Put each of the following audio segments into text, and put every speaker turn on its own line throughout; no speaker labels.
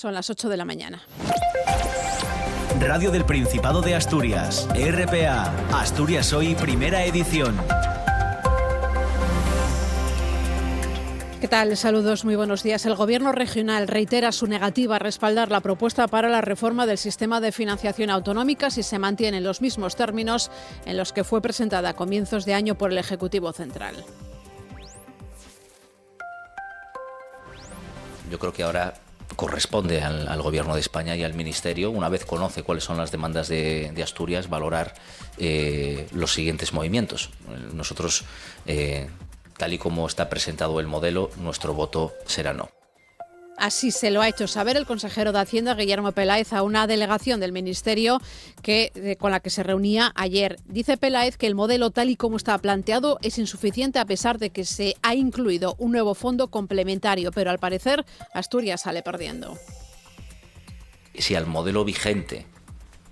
Son las 8 de la mañana.
Radio del Principado de Asturias, RPA, Asturias Hoy, primera edición.
¿Qué tal? Saludos, muy buenos días. El Gobierno regional reitera su negativa a respaldar la propuesta para la reforma del sistema de financiación autonómica si se mantienen los mismos términos en los que fue presentada a comienzos de año por el Ejecutivo Central.
Yo creo que ahora corresponde al Gobierno de España y al Ministerio, una vez conoce cuáles son las demandas de Asturias, valorar los siguientes movimientos. Nosotros, tal y como está presentado el modelo, nuestro voto será no.
Así se lo ha hecho saber el consejero de Hacienda, Guillermo Peláez, a una delegación del Ministerio con la que se reunía ayer. Dice Peláez que el modelo tal y como está planteado es insuficiente a pesar de que se ha incluido un nuevo fondo complementario, pero al parecer Asturias sale perdiendo.
Si al modelo vigente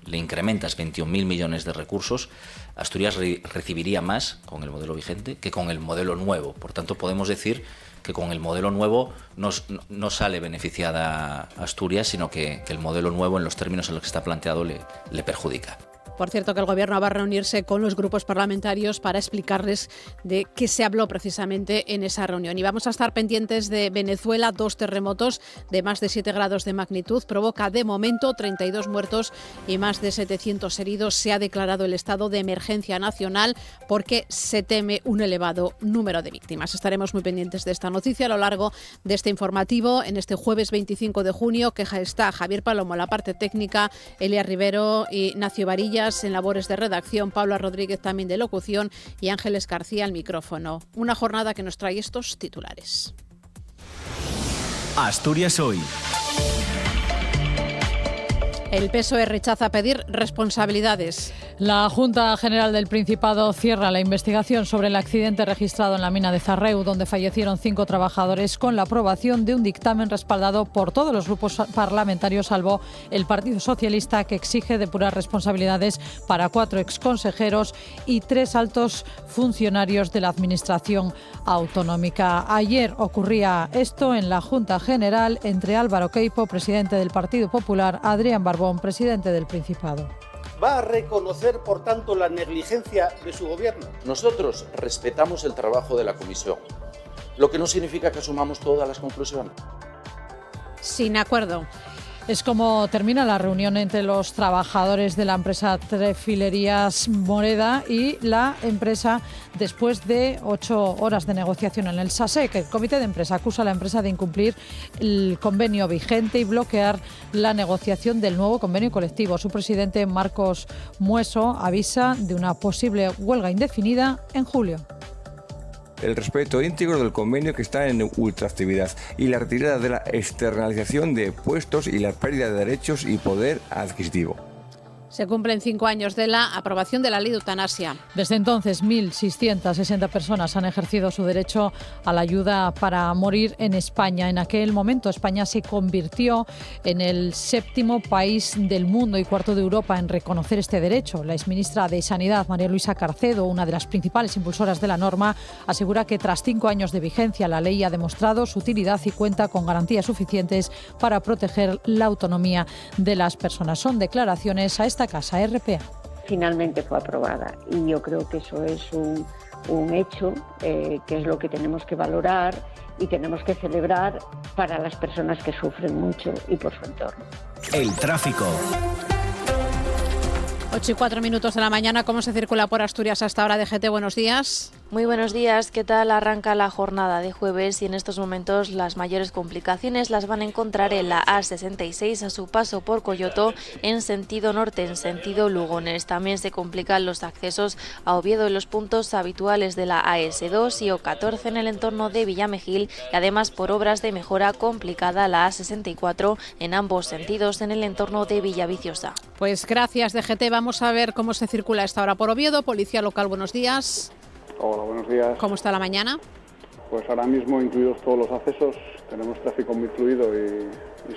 le incrementas 21.000 millones de recursos, Asturias recibiría más con el modelo vigente que con el modelo nuevo. Por tanto, podemos decir que con el modelo nuevo no sale beneficiada Asturias, sino que el modelo nuevo, en los términos en los que está planteado, le perjudica.
Por cierto, que el Gobierno va a reunirse con los grupos parlamentarios para explicarles de qué se habló precisamente en esa reunión. Y vamos a estar pendientes de Venezuela. 2 terremotos de más de 7 grados de magnitud provoca de momento 32 muertos y más de 700 heridos. Se ha declarado el estado de emergencia nacional porque se teme un elevado número de víctimas. Estaremos muy pendientes de esta noticia a lo largo de este informativo en este jueves 25 de junio, que está Javier Palomo en la parte técnica, Elia Rivero y Ignacio Varillas en labores de redacción, Paula Rodríguez también de locución y Ángeles García al micrófono. Una jornada que nos trae estos titulares.
Asturias Hoy.
El PSOE rechaza pedir responsabilidades.
La Junta General del Principado cierra la investigación sobre el accidente registrado en la mina de Zarreu, donde fallecieron 5 trabajadores, con la aprobación de un dictamen respaldado por todos los grupos parlamentarios, salvo el Partido Socialista, que exige depurar responsabilidades para 4 exconsejeros y 3 altos funcionarios de la Administración autonómica. Ayer ocurría esto en la Junta General entre Álvaro Queipo, presidente del Partido Popular, Adrián Barbón, presidente del Principado.
¿Va a reconocer, por tanto, la negligencia de su gobierno?
Nosotros respetamos el trabajo de la comisión, lo que no significa que asumamos todas las conclusiones.
Sin acuerdo.
Es como termina la reunión entre los trabajadores de la empresa Trefilerías Moreda y la empresa después de 8 horas de negociación en el SASEC. El comité de empresa acusa a la empresa de incumplir el convenio vigente y bloquear la negociación del nuevo convenio colectivo. Su presidente, Marcos Mueso, avisa de una posible huelga indefinida en julio.
El respeto íntegro del convenio que está en ultraactividad y la retirada de la externalización de puestos y la pérdida de derechos y poder adquisitivo.
Se cumplen 5 años de la aprobación de la ley de eutanasia.
Desde entonces, 1.660 personas han ejercido su derecho a la ayuda para morir en España. En aquel momento, España se convirtió en el 7º país del mundo y 4º de Europa en reconocer este derecho. La exministra de Sanidad, María Luisa Carcedo, una de las principales impulsoras de la norma, asegura que tras 5 años de vigencia, la ley ha demostrado su utilidad y cuenta con garantías suficientes para proteger la autonomía de las personas. Son declaraciones a esta casa, RPA.
Finalmente fue aprobada y yo creo que eso es un hecho que es lo que tenemos que valorar y tenemos que celebrar para las personas que sufren mucho y por su entorno.
El tráfico.
8:04 de la mañana. ¿Cómo se circula por Asturias hasta ahora? DGT, buenos días.
Muy buenos días, ¿qué tal? Arranca la jornada de jueves y en estos momentos las mayores complicaciones las van a encontrar en la A66 a su paso por Coyoto en sentido norte, en sentido Lugones. También se complican los accesos a Oviedo en los puntos habituales de la AS2 y O14 en el entorno de Villamejil y además por obras de mejora complicada la A64 en ambos sentidos en el entorno de Villaviciosa.
Pues gracias, DGT. Vamos a ver cómo se circula esta hora por Oviedo. Policía local, buenos días.
Hola, buenos días.
¿Cómo está la mañana?
Pues ahora mismo, incluidos todos los accesos, tenemos tráfico muy fluido y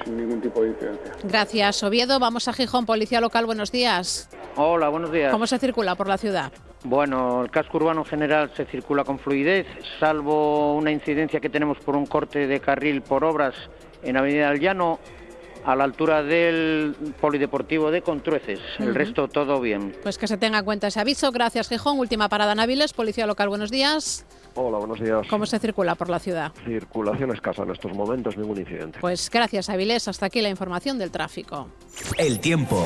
sin ningún tipo de incidencia.
Gracias, Oviedo. Vamos a Gijón, Policía Local, buenos días.
Hola, buenos días.
¿Cómo se circula por la ciudad?
Bueno, el casco urbano en general se circula con fluidez, salvo una incidencia que tenemos por un corte de carril por obras en Avenida del Llano. a la altura del polideportivo de Contrueces. El resto todo bien.
Pues que se tenga en cuenta ese aviso. Gracias, Gijón. Última parada en Áviles, Policía Local, buenos días.
Hola, buenos días.
¿Cómo se circula por la ciudad?
Circulación escasa en estos momentos, ningún incidente.
Pues gracias, Áviles. Hasta aquí la información del tráfico.
El tiempo.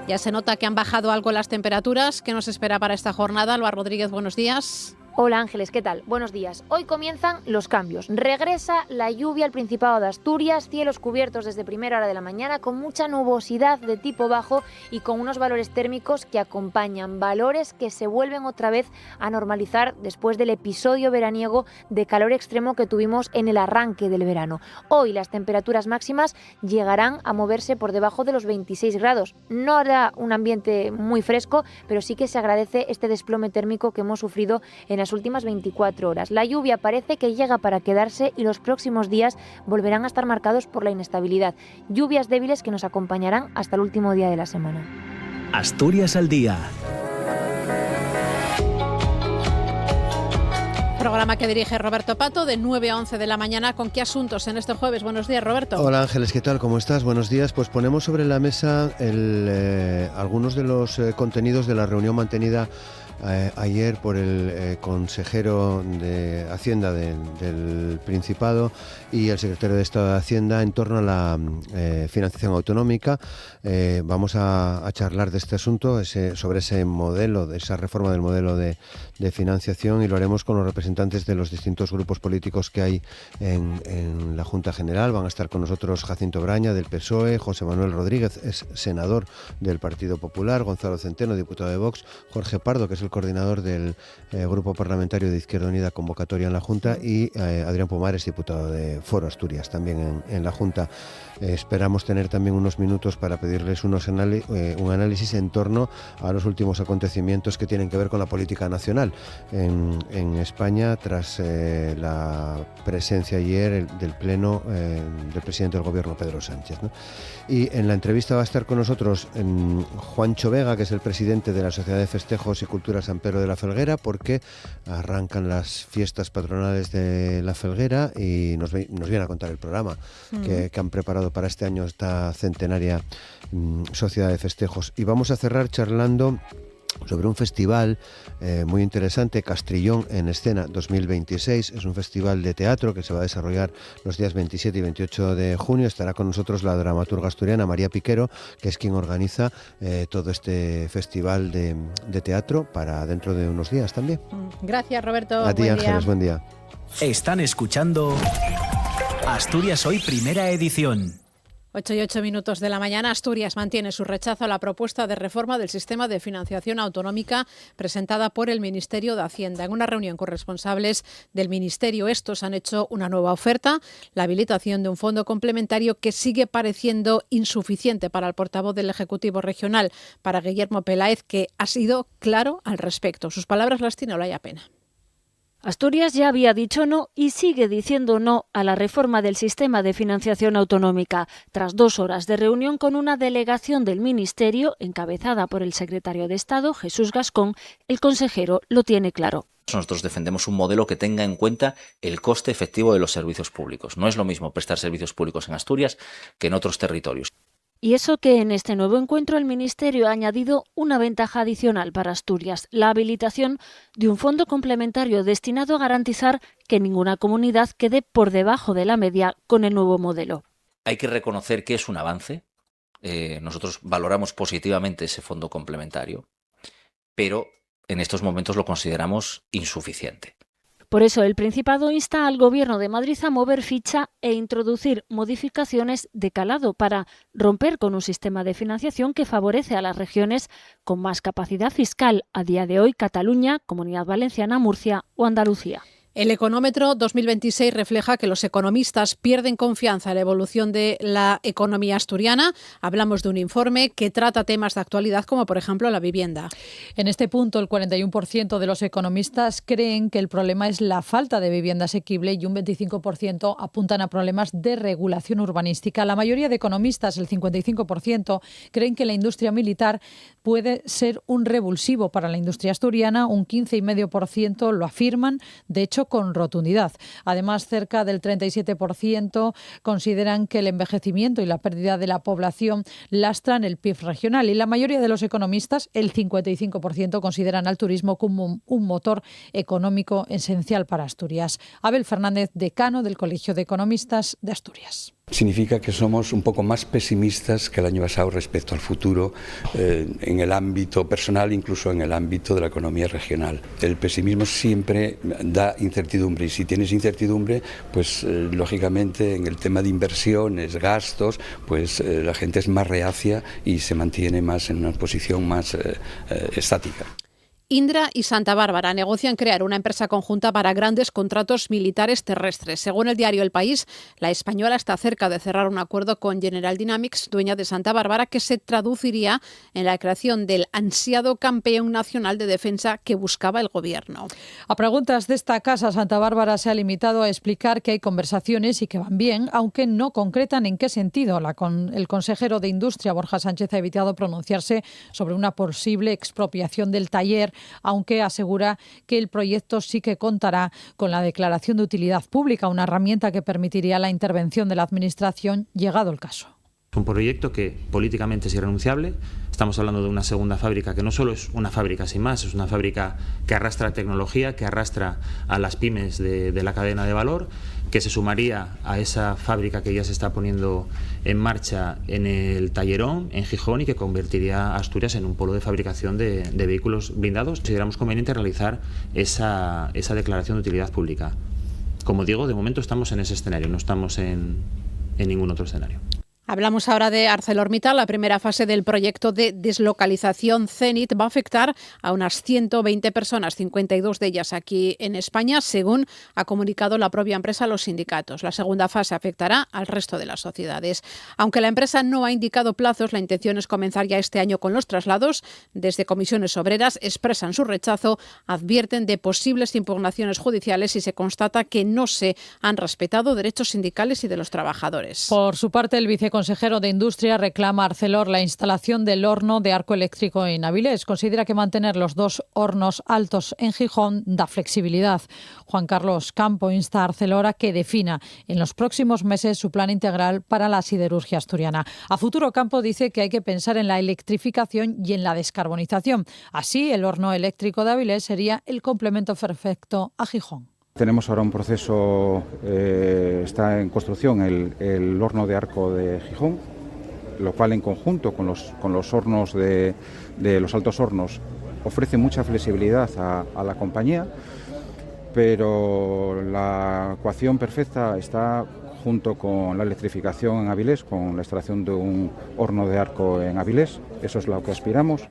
Ya se nota que han bajado algo las temperaturas. ¿Qué nos espera para esta jornada? Alba Rodríguez, buenos días.
Hola Ángeles, ¿qué tal? Buenos días. Hoy comienzan los cambios. Regresa la lluvia al Principado de Asturias, cielos cubiertos desde primera hora de la mañana con mucha nubosidad de tipo bajo y con unos valores térmicos que acompañan, valores que se vuelven otra vez a normalizar después del episodio veraniego de calor extremo que tuvimos en el arranque del verano. Hoy las temperaturas máximas llegarán a moverse por debajo de los 26 grados. No hará un ambiente muy fresco, pero sí que se agradece este desplome térmico que hemos sufrido en las últimas 24 horas. La lluvia parece que llega para quedarse y los próximos días volverán a estar marcados por la inestabilidad. Lluvias débiles que nos acompañarán hasta el último día de la semana.
Asturias al día.
Programa que dirige Roberto Pato de 9 a 11 de la mañana. ¿Con qué asuntos en este jueves? Buenos días, Roberto.
Hola Ángeles, ¿qué tal? ¿Cómo estás? Buenos días. Pues ponemos sobre la mesa algunos de los contenidos de la reunión mantenida ayer por el consejero de Hacienda del Principado y el secretario de Estado de Hacienda en torno a la financiación autonómica. Vamos a charlar de este asunto, sobre ese modelo, de esa reforma del modelo de financiación, y lo haremos con los representantes de los distintos grupos políticos que hay en la Junta General. Van a estar con nosotros Jacinto Braña del PSOE, José Manuel Rodríguez, es senador del Partido Popular, Gonzalo Centeno, diputado de Vox, Jorge Pardo, que es el coordinador del Grupo Parlamentario de Izquierda Unida Convocatoria en la Junta, y Adrián Pomares, diputado de Foro Asturias, también en la Junta. Esperamos tener también unos minutos para pedirles un análisis en torno a los últimos acontecimientos que tienen que ver con la política nacional en España, tras la presencia ayer del Pleno del presidente del Gobierno, Pedro Sánchez, ¿no? Y en la entrevista va a estar con nosotros Juancho Vega, que es el presidente de la Sociedad de Festejos y Cultura San Pedro de la Felguera, porque arrancan las fiestas patronales de la Felguera y nos viene a contar el programa que han preparado para este año esta centenaria Sociedad de Festejos. Y vamos a cerrar charlando sobre un festival muy interesante, Castrillón en Escena 2026. Es un festival de teatro que se va a desarrollar los días 27 y 28 de junio. Estará con nosotros la dramaturga asturiana María Piquero, que es quien organiza todo este festival de teatro para dentro de unos días también.
Gracias, Roberto.
A ti, Ángeles, buen día.
Están escuchando Asturias Hoy, primera edición.
8 y 8 minutos de la mañana. Asturias mantiene su rechazo a la propuesta de reforma del sistema de financiación autonómica presentada por el Ministerio de Hacienda. En una reunión con responsables del Ministerio, estos han hecho una nueva oferta, la habilitación de un fondo complementario que sigue pareciendo insuficiente para el portavoz del Ejecutivo Regional, para Guillermo Peláez, que ha sido claro al respecto. Sus palabras las tiene Olaya Pena.
Asturias ya había dicho no y sigue diciendo no a la reforma del sistema de financiación autonómica. Tras 2 horas de reunión con una delegación del Ministerio, encabezada por el secretario de Estado, Jesús Gascón, el consejero lo tiene claro.
Nosotros defendemos un modelo que tenga en cuenta el coste efectivo de los servicios públicos. No es lo mismo prestar servicios públicos en Asturias que en otros territorios.
Y eso que en este nuevo encuentro el Ministerio ha añadido una ventaja adicional para Asturias, la habilitación de un fondo complementario destinado a garantizar que ninguna comunidad quede por debajo de la media con el nuevo modelo.
Hay que reconocer que es un avance. Nosotros valoramos positivamente ese fondo complementario, pero en estos momentos lo consideramos insuficiente.
Por eso el Principado insta al Gobierno de Madrid a mover ficha e introducir modificaciones de calado para romper con un sistema de financiación que favorece a las regiones con más capacidad fiscal, a día de hoy Cataluña, Comunidad Valenciana, Murcia o Andalucía.
El Económetro 2026 refleja que los economistas pierden confianza en la evolución de la economía asturiana. Hablamos de un informe que trata temas de actualidad como, por ejemplo, la vivienda.
En este punto, el 41% de los economistas creen que el problema es la falta de vivienda asequible y un 25% apuntan a problemas de regulación urbanística. La mayoría de economistas, el 55%, creen que la industria militar puede ser un revulsivo para la industria asturiana. Un 15,5% lo afirman. De hecho, con rotundidad. Además, cerca del 37% consideran que el envejecimiento y la pérdida de la población lastran el PIB regional, y la mayoría de los economistas, el 55%, consideran al turismo como un motor económico esencial para Asturias. Abel Fernández, decano del Colegio de Economistas de Asturias.
Significa que somos un poco más pesimistas que el año pasado respecto al futuro en el ámbito personal, incluso en el ámbito de la economía regional. El pesimismo siempre da incertidumbre, y si tienes incertidumbre, pues lógicamente en el tema de inversiones, gastos, pues la gente es más reacia y se mantiene más en una posición más estática.
Indra y Santa Bárbara negocian crear una empresa conjunta para grandes contratos militares terrestres. Según el diario El País, la española está cerca de cerrar un acuerdo con General Dynamics, dueña de Santa Bárbara, que se traduciría en la creación del ansiado campeón nacional de defensa que buscaba el gobierno.
A preguntas de esta casa, Santa Bárbara se ha limitado a explicar que hay conversaciones y que van bien, aunque no concretan en qué sentido. El consejero de Industria, Borja Sánchez, ha evitado pronunciarse sobre una posible expropiación del taller, aunque asegura que el proyecto sí que contará con la declaración de utilidad pública, una herramienta que permitiría la intervención de la Administración llegado el caso.
Es un proyecto que políticamente es irrenunciable. Estamos hablando de una segunda fábrica que no solo es una fábrica sin más, es una fábrica que arrastra tecnología, que arrastra a las pymes de la cadena de valor, que se sumaría a esa fábrica que ya se está poniendo en marcha en el Tallerón, en Gijón, y que convertiría a Asturias en un polo de fabricación de vehículos blindados. Consideramos conveniente realizar esa declaración de utilidad pública. Como digo, de momento estamos en ese escenario, no estamos en ningún otro escenario.
Hablamos ahora de ArcelorMittal. La primera fase del proyecto de deslocalización Zenit va a afectar a unas 120 personas, 52 de ellas aquí en España, según ha comunicado la propia empresa a los sindicatos. La segunda fase afectará al resto de las sociedades. Aunque la empresa no ha indicado plazos, la intención es comenzar ya este año con los traslados. Desde comisiones obreras expresan su rechazo, advierten de posibles impugnaciones judiciales si se constata que no se han respetado derechos sindicales y de los trabajadores.
Por su parte, el viceconsejero de Industria reclama a Arcelor la instalación del horno de arco eléctrico en Avilés. Considera que mantener los dos hornos altos en Gijón da flexibilidad. Juan Carlos Campo insta a Arcelor a que defina en los próximos meses su plan integral para la siderurgia asturiana. A futuro, Campo dice que hay que pensar en la electrificación y en la descarbonización. Así, el horno eléctrico de Avilés sería el complemento perfecto a Gijón.
Tenemos ahora un proceso, está en construcción el horno de arco de Gijón, lo cual en conjunto con los hornos de los altos hornos ofrece mucha flexibilidad a la compañía, pero la ecuación perfecta está junto con la electrificación en Avilés, con la instalación de un horno de arco en Avilés. Eso es lo que aspiramos.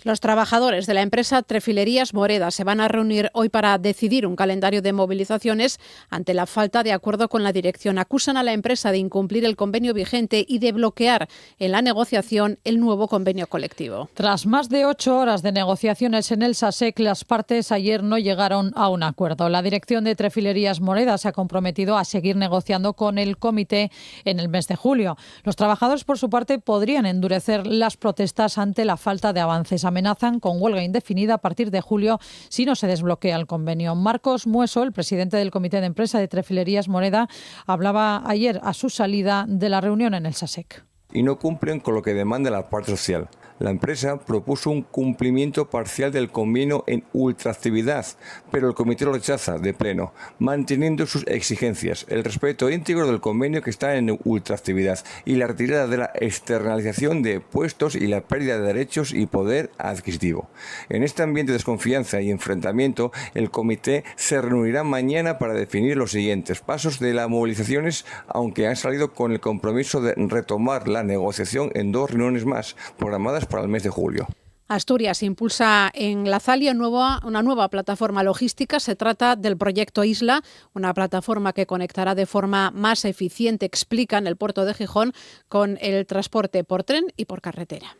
Los trabajadores de la empresa Trefilerías Moreda se van a reunir hoy para decidir un calendario de movilizaciones ante la falta de acuerdo con la dirección. Acusan a la empresa de incumplir el convenio vigente y de bloquear en la negociación el nuevo convenio colectivo.
Tras más de 8 horas de negociaciones en el SASEC, las partes ayer no llegaron a un acuerdo. La dirección de Trefilerías Moreda se ha comprometido a seguir negociando con el comité en el mes de julio. Los trabajadores, por su parte, podrían endurecer las protestas ante la falta de avances. Amenazan con huelga indefinida a partir de julio si no se desbloquea el convenio. Marcos Mueso, el presidente del Comité de Empresa de Trefilerías Moreda, hablaba ayer a su salida de la reunión en el SASEC.
Y no cumplen con lo que demanda la parte social. La empresa propuso un cumplimiento parcial del convenio en ultraactividad, pero el comité lo rechaza de pleno, manteniendo sus exigencias, el respeto íntegro del convenio que está en ultraactividad y la retirada de la externalización de puestos y la pérdida de derechos y poder adquisitivo. En este ambiente de desconfianza y enfrentamiento, el comité se reunirá mañana para definir los siguientes pasos de las movilizaciones, aunque han salido con el compromiso de retomar la negociación en 2 reuniones más, programadas para el mes de julio.
Asturias impulsa en La Zalia una nueva plataforma logística. Se trata del proyecto Isla, una plataforma que conectará de forma más eficiente, explican, el puerto de Gijón con el transporte por tren y por carretera.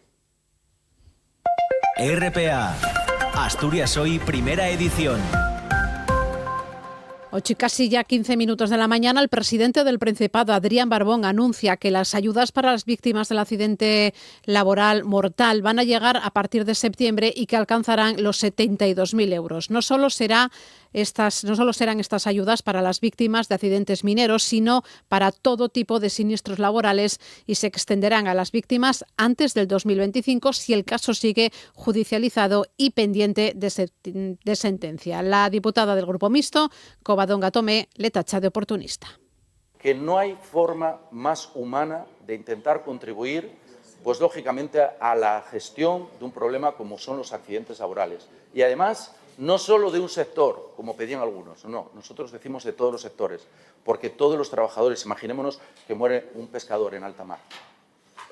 RPA, Asturias Hoy, primera edición.
8 y casi ya 15 minutos de la mañana, el presidente del Principado, Adrián Barbón, anuncia que las ayudas para las víctimas del accidente laboral mortal van a llegar a partir de septiembre y que alcanzarán los 72.000 euros. No solo será no solo serán estas ayudas para las víctimas de accidentes mineros, sino para todo tipo de siniestros laborales y se extenderán a las víctimas antes del 2025 si el caso sigue judicializado y pendiente de sentencia. La diputada del Grupo Mixto, Covadonga Tomé, le tacha de oportunista.
Que no hay forma más humana de intentar contribuir, pues lógicamente, a la gestión de un problema como son los accidentes laborales. Y además, no solo de un sector, como pedían algunos, no, nosotros decimos de todos los sectores, porque todos los trabajadores, imaginémonos que muere un pescador en alta mar.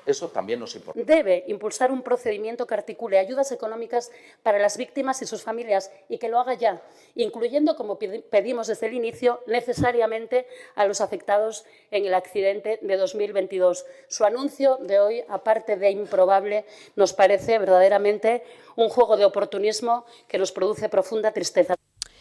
Eso también nos importa.
Debe impulsar un procedimiento que articule ayudas económicas para las víctimas y sus familias y que lo haga ya, incluyendo, como pedimos desde el inicio, necesariamente a los afectados en el accidente de 2022. Su anuncio de hoy, aparte de improbable, nos parece verdaderamente un juego de oportunismo que nos produce profunda tristeza.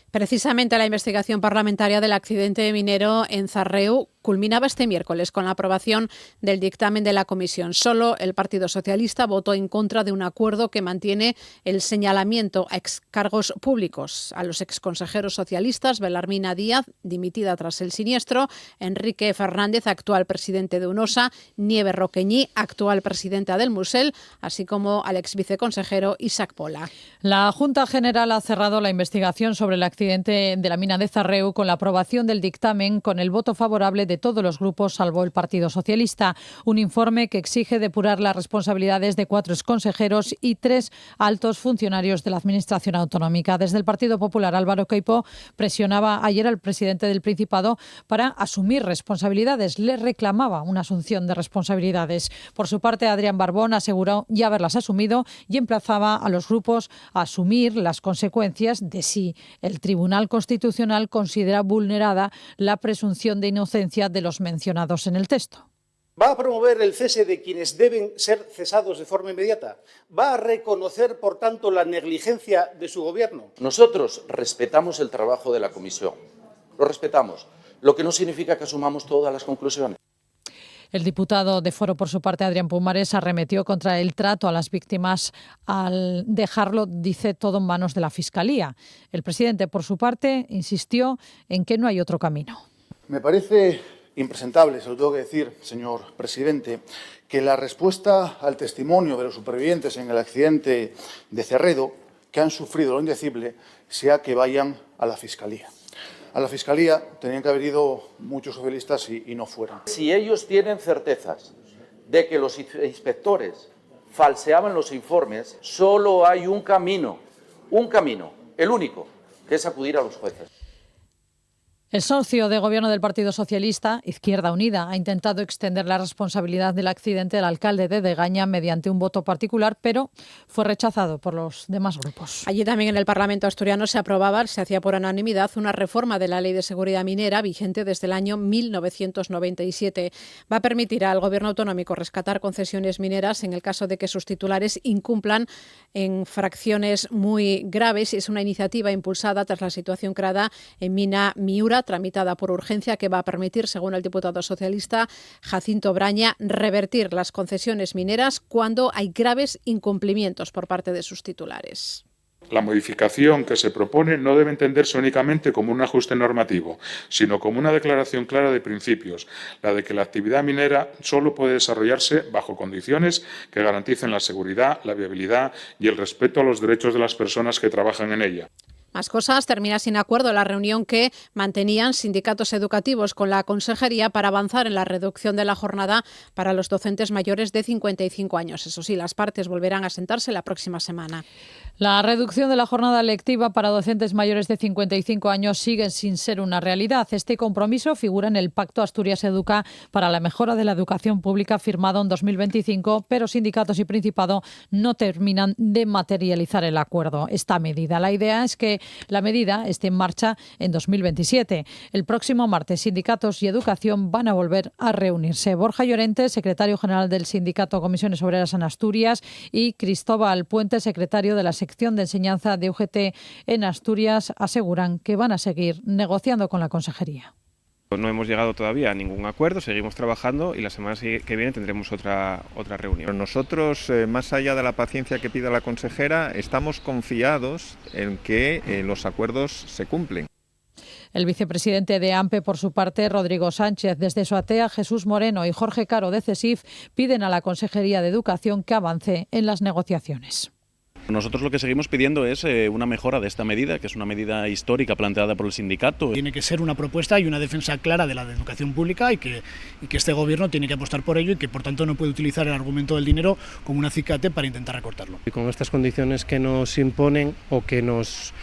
Precisamente la investigación parlamentaria del accidente minero en Zarreu culminaba este miércoles con la aprobación del dictamen de la comisión. Solo el Partido Socialista votó en contra de un acuerdo que mantiene el señalamiento a excargos públicos a los exconsejeros socialistas Belarmina Díaz, dimitida tras el siniestro, Enrique Fernández, actual presidente de UNOSA, Nieve Roqueñí, actual presidenta del Musel, así como al exviceconsejero Isaac Pola.
La Junta General ha cerrado la investigación sobre el accidente de la mina de Zarreu con la aprobación del dictamen con el voto favorable de todos los grupos salvo el Partido Socialista. Un informe que exige depurar las responsabilidades de 4 exconsejeros y 3 altos funcionarios de la Administración autonómica. Desde el Partido Popular, Álvaro Queipo presionaba ayer al presidente del Principado para asumir responsabilidades. Le reclamaba una asunción de responsabilidades. Por su parte, Adrián Barbón aseguró ya haberlas asumido y emplazaba a los grupos a asumir las consecuencias de si el Tribunal Constitucional considera vulnerada la presunción de inocencia de los mencionados en el texto.
¿Va a promover el cese de quienes deben ser cesados de forma inmediata? ¿Va a reconocer, por tanto, la negligencia de su gobierno?
Nosotros respetamos el trabajo de la comisión, lo respetamos, lo que no significa que asumamos todas las conclusiones.
El diputado de Foro, por su parte, Adrián Pumares, arremetió contra el trato a las víctimas al dejarlo, dice, todo en manos de la Fiscalía. El presidente, por su parte, insistió en que no hay otro camino.
Me parece impresentable, se lo tengo que decir, señor presidente, que la respuesta al testimonio de los supervivientes en el accidente de Cerredo, que han sufrido lo indecible, sea que vayan a la Fiscalía. A la Fiscalía tenían que haber ido muchos socialistas y no fueron.
Si ellos tienen certezas de que los inspectores falseaban los informes, solo hay un camino, el único, que es acudir a los jueces.
El socio de gobierno del Partido Socialista, Izquierda Unida, ha intentado extender la responsabilidad del accidente al alcalde de Degaña mediante un voto particular, pero fue rechazado por los demás grupos.
Allí también en el Parlamento asturiano se hacía por unanimidad una reforma de la Ley de Seguridad Minera vigente desde el año 1997. Va a permitir al gobierno autonómico rescatar concesiones mineras en el caso de que sus titulares incumplan en fracciones muy graves. Es una iniciativa impulsada tras la situación creada en Mina Miura, tramitada por urgencia, que va a permitir, según el diputado socialista Jacinto Braña, revertir las concesiones mineras cuando hay graves incumplimientos por parte de sus titulares.
La modificación que se propone no debe entenderse únicamente como un ajuste normativo, sino como una declaración clara de principios, la de que la actividad minera solo puede desarrollarse bajo condiciones que garanticen la seguridad, la viabilidad y el respeto a los derechos de las personas que trabajan en ella.
Más cosas. Termina sin acuerdo la reunión que mantenían sindicatos educativos con la Consejería para avanzar en la reducción de la jornada para los docentes mayores de 55 años. Eso sí, las partes volverán a sentarse la próxima semana.
La reducción de la jornada lectiva para docentes mayores de 55 años sigue sin ser una realidad. Este compromiso figura en el Pacto Asturias Educa para la mejora de la educación pública firmado en 2025, pero sindicatos y Principado no terminan de materializar el acuerdo. Esta medida. La idea es que la medida esté en marcha en 2027. El próximo martes, sindicatos y educación van a volver a reunirse. Borja Llorente, secretario general del sindicato Comisiones Obreras en Asturias, y Cristóbal Puente, secretario de la sección de enseñanza de UGT en Asturias, aseguran que van a seguir negociando con la Consejería.
No hemos llegado todavía a ningún acuerdo, seguimos trabajando y la semana que viene tendremos otra reunión.
Nosotros, más allá de la paciencia que pida la consejera, estamos confiados en que los acuerdos se cumplen.
El vicepresidente de AMPE, por su parte, Rodrigo Sánchez, desde Soatea, Jesús Moreno y Jorge Caro de CESIF piden a la Consejería de Educación que avance en las negociaciones.
Nosotros lo que seguimos pidiendo es una mejora de esta medida, que es una medida histórica planteada por el sindicato.
Tiene que ser una propuesta y una defensa clara de la educación pública y que este Gobierno tiene que apostar por ello y que por tanto no puede utilizar el argumento del dinero como un acicate para intentar recortarlo.
Y con estas condiciones que nos imponen o que nos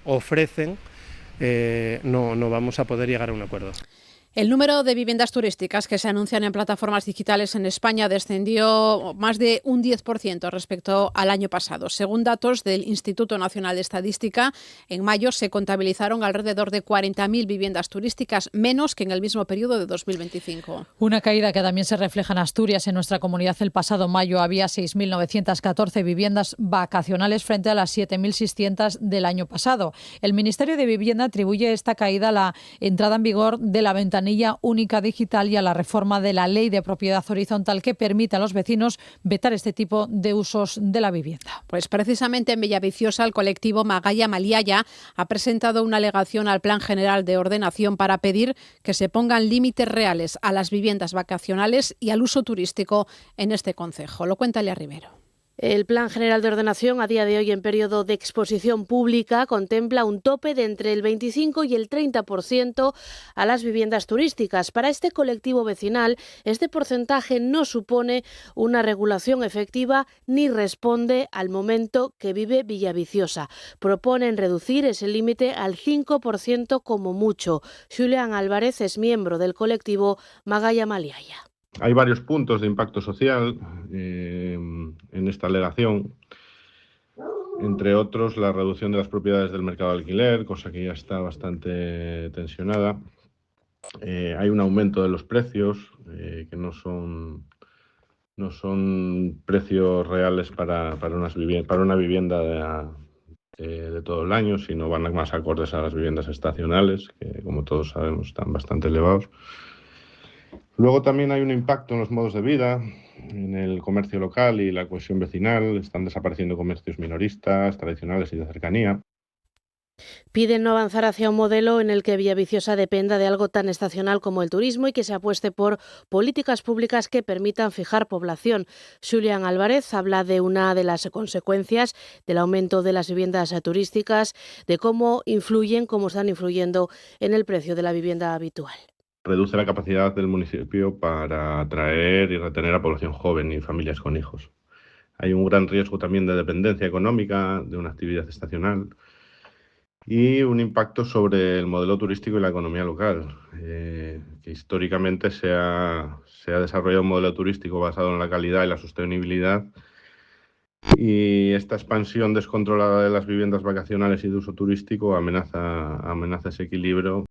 ofrecen, no vamos a poder llegar a un acuerdo.
El número de viviendas turísticas que se anuncian en plataformas digitales en España descendió más de un 10% respecto al año pasado. Según datos del Instituto Nacional de Estadística, en mayo se contabilizaron alrededor de 40.000 viviendas turísticas, menos que en el mismo periodo de 2025.
Una caída que también se refleja en Asturias. En nuestra comunidad el pasado mayo había 6.914 viviendas vacacionales frente a las 7.600 del año pasado. El Ministerio de Vivienda atribuye esta caída a la entrada en vigor de la ventanilla única digital y a la reforma de la Ley de Propiedad Horizontal que permite a los vecinos vetar este tipo de usos de la vivienda.
Pues precisamente en Villaviciosa el colectivo Magalla Maliaya ha presentado una alegación al Plan General de Ordenación para pedir que se pongan límites reales a las viviendas vacacionales y al uso turístico en este concejo. Lo cuenta Lea Rivero.
El Plan General de Ordenación, a día de hoy en periodo de exposición pública, contempla un tope de entre el 25 y el 30% a las viviendas turísticas. Para este colectivo vecinal, este porcentaje no supone una regulación efectiva ni responde al momento que vive Villaviciosa. Proponen reducir ese límite al 5% como mucho. Julián Álvarez es miembro del colectivo Magalla Maliaya.
Hay varios puntos de impacto social en esta alegación, entre otros la reducción de las propiedades del mercado de alquiler, cosa que ya está bastante tensionada. Hay un aumento de los precios, que no son precios reales para una vivienda de todo el año, sino van más acordes a las viviendas estacionales, que como todos sabemos están bastante elevados. Luego también hay un impacto en los modos de vida, en el comercio local y la cohesión vecinal. Están desapareciendo comercios minoristas, tradicionales y de cercanía.
Piden no avanzar hacia un modelo en el que Villaviciosa dependa de algo tan estacional como el turismo y que se apueste por políticas públicas que permitan fijar población. Julián Álvarez habla de una de las consecuencias del aumento de las viviendas turísticas, de cómo están influyendo en el precio de la vivienda habitual.
Reduce la capacidad del municipio para atraer y retener a población joven y familias con hijos. Hay un gran riesgo también de dependencia económica de una actividad estacional y un impacto sobre el modelo turístico y la economía local. Que históricamente se ha desarrollado un modelo turístico basado en la calidad y la sostenibilidad, y esta expansión descontrolada de las viviendas vacacionales y de uso turístico amenaza ese equilibrio.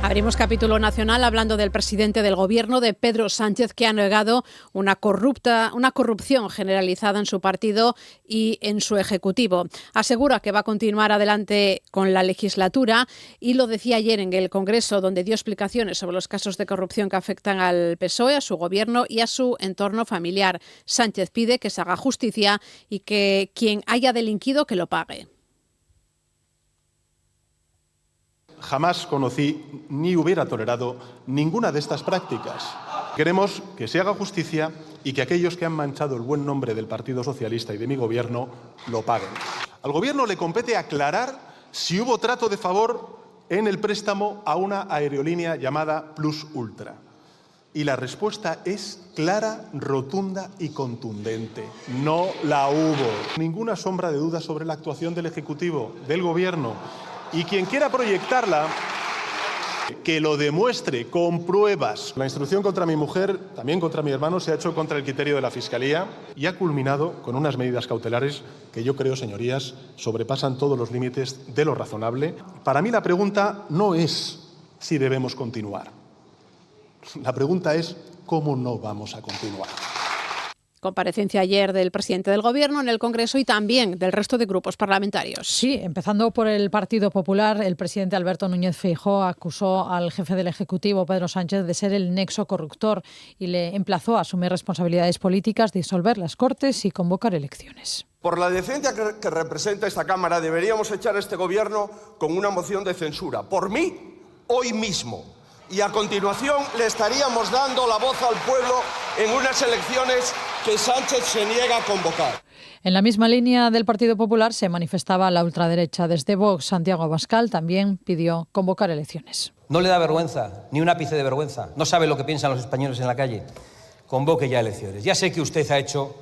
Abrimos capítulo nacional hablando del presidente del Gobierno, de Pedro Sánchez, que ha negado una corrupción generalizada en su partido y en su Ejecutivo. Asegura que va a continuar adelante con la legislatura y lo decía ayer en el Congreso, donde dio explicaciones sobre los casos de corrupción que afectan al PSOE, a su Gobierno y a su entorno familiar. Sánchez pide que se haga justicia y que quien haya delinquido que lo pague.
Jamás conocí ni hubiera tolerado ninguna de estas prácticas. Queremos que se haga justicia y que aquellos que han manchado el buen nombre del Partido Socialista y de mi Gobierno lo paguen. Al Gobierno le compete aclarar si hubo trato de favor en el préstamo a una aerolínea llamada Plus Ultra. Y la respuesta es clara, rotunda y contundente. No la hubo. Ninguna sombra de duda sobre la actuación del Ejecutivo, del Gobierno. Y quien quiera proyectarla, que lo demuestre con pruebas. La instrucción contra mi mujer, también contra mi hermano, se ha hecho contra el criterio de la Fiscalía y ha culminado con unas medidas cautelares que yo creo, señorías, sobrepasan todos los límites de lo razonable. Para mí la pregunta no es si debemos continuar. La pregunta es cómo no vamos a continuar.
Comparecencia ayer del presidente del Gobierno en el Congreso y también del resto de grupos parlamentarios.
Sí, empezando por el Partido Popular, el presidente Alberto Núñez Feijóo acusó al jefe del Ejecutivo, Pedro Sánchez, de ser el nexo corruptor y le emplazó a asumir responsabilidades políticas, disolver las Cortes y convocar elecciones.
Por la decencia que representa esta Cámara, deberíamos echar a este Gobierno con una moción de censura. Por mí, hoy mismo. Y a continuación le estaríamos dando la voz al pueblo en unas elecciones que Sánchez se niega a convocar.
En la misma línea del Partido Popular se manifestaba la ultraderecha. Desde Vox, Santiago Abascal también pidió convocar elecciones.
No le da vergüenza, ni un ápice de vergüenza. No sabe lo que piensan los españoles en la calle. Convoque ya elecciones. Ya sé que usted ha hecho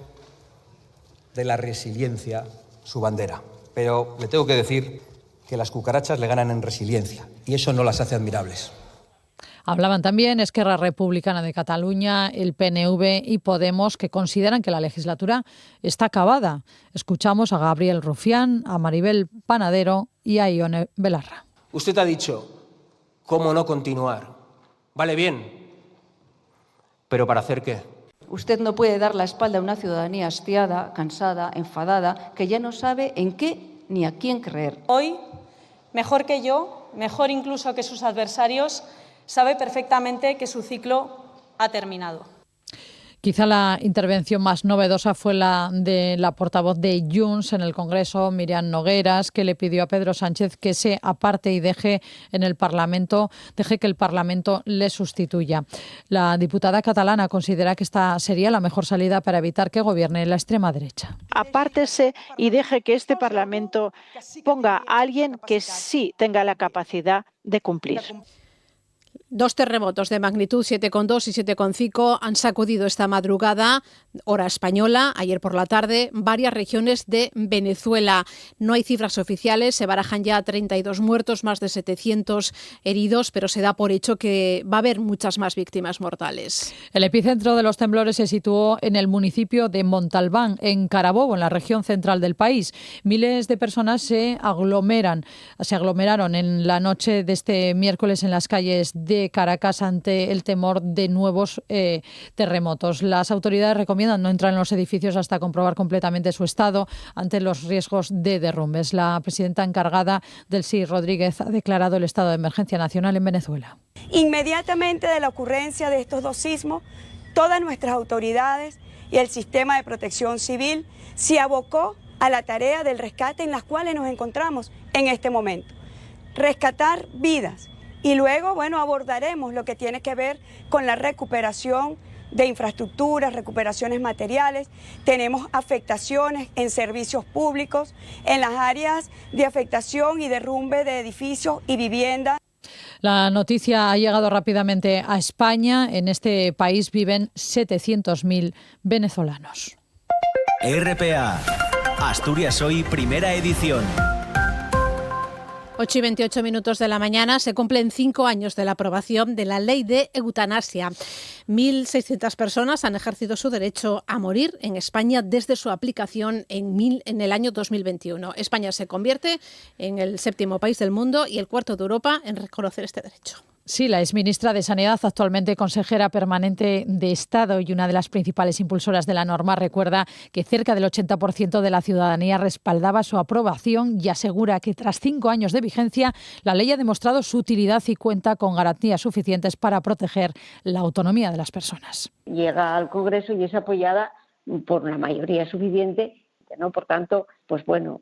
de la resiliencia su bandera, pero le tengo que decir que las cucarachas le ganan en resiliencia y eso no las hace admirables.
Hablaban también Esquerra Republicana de Cataluña, el PNV y Podemos, que consideran que la legislatura está acabada. Escuchamos a Gabriel Rufián, a Maribel Panadero y a Ione Belarra.
Usted ha dicho, ¿cómo no continuar? Vale bien, pero ¿para hacer qué?
Usted no puede dar la espalda a una ciudadanía hastiada, cansada, enfadada, que ya no sabe en qué ni a quién creer.
Hoy, mejor que yo, mejor incluso que sus adversarios, sabe perfectamente que su ciclo ha terminado.
Quizá la intervención más novedosa fue la de la portavoz de Junts en el Congreso, Míriam Nogueras, que le pidió a Pedro Sánchez que se aparte y deje que el Parlamento le sustituya. La diputada catalana considera que esta sería la mejor salida para evitar que gobierne la extrema derecha.
Apártese y deje que este Parlamento ponga a alguien que sí tenga la capacidad de cumplir.
2 terremotos de magnitud 7,2 y 7,5 han sacudido esta madrugada, hora española, ayer por la tarde, varias regiones de Venezuela. No hay cifras oficiales, se barajan ya 32 muertos, más de 700 heridos, pero se da por hecho que va a haber muchas más víctimas mortales.
El epicentro de los temblores se situó en el municipio de Montalbán, en Carabobo, en la región central del país. Miles de personas se aglomeraron en la noche de este miércoles en las calles de Caracas ante el temor de nuevos terremotos. Las autoridades recomiendan no entrar en los edificios hasta comprobar completamente su estado ante los riesgos de derrumbes. La presidenta encargada del Sí, Rodríguez, ha declarado el estado de emergencia nacional en Venezuela.
Inmediatamente de la ocurrencia de estos 2 sismos, todas nuestras autoridades y el sistema de protección civil se abocó a la tarea del rescate en las cuales nos encontramos en este momento. Rescatar vidas. Y luego, abordaremos lo que tiene que ver con la recuperación de infraestructuras, recuperaciones materiales. Tenemos afectaciones en servicios públicos, en las áreas de afectación y derrumbe de edificios y viviendas.
La noticia ha llegado rápidamente a España. En este país viven 700.000 venezolanos.
RPA, Asturias Hoy, primera edición.
8 y 28 minutos de la mañana, se cumplen 5 años de la aprobación de la ley de eutanasia. 1.600 personas han ejercido su derecho a morir en España desde su aplicación en el año 2021. España se convierte en el 7º país del mundo y el 4º de Europa en reconocer este derecho.
Sí, la exministra de Sanidad, actualmente consejera permanente de Estado y una de las principales impulsoras de la norma, recuerda que cerca del 80% de la ciudadanía respaldaba su aprobación y asegura que tras 5 años de vigencia la ley ha demostrado su utilidad y cuenta con garantías suficientes para proteger la autonomía de las personas.
Llega al Congreso y es apoyada por una mayoría suficiente, ¿no? Por tanto,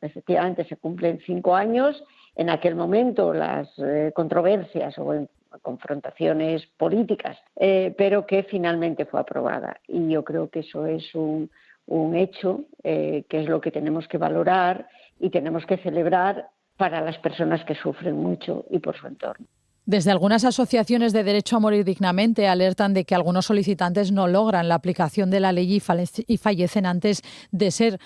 efectivamente se cumplen 5 años. En aquel momento las controversias o confrontaciones políticas, pero que finalmente fue aprobada. Y yo creo que eso es un hecho que es lo que tenemos que valorar y tenemos que celebrar para las personas que sufren mucho y por su entorno.
Desde algunas asociaciones de derecho a morir dignamente alertan de que algunos solicitantes no logran la aplicación de la ley y fallecen antes de ser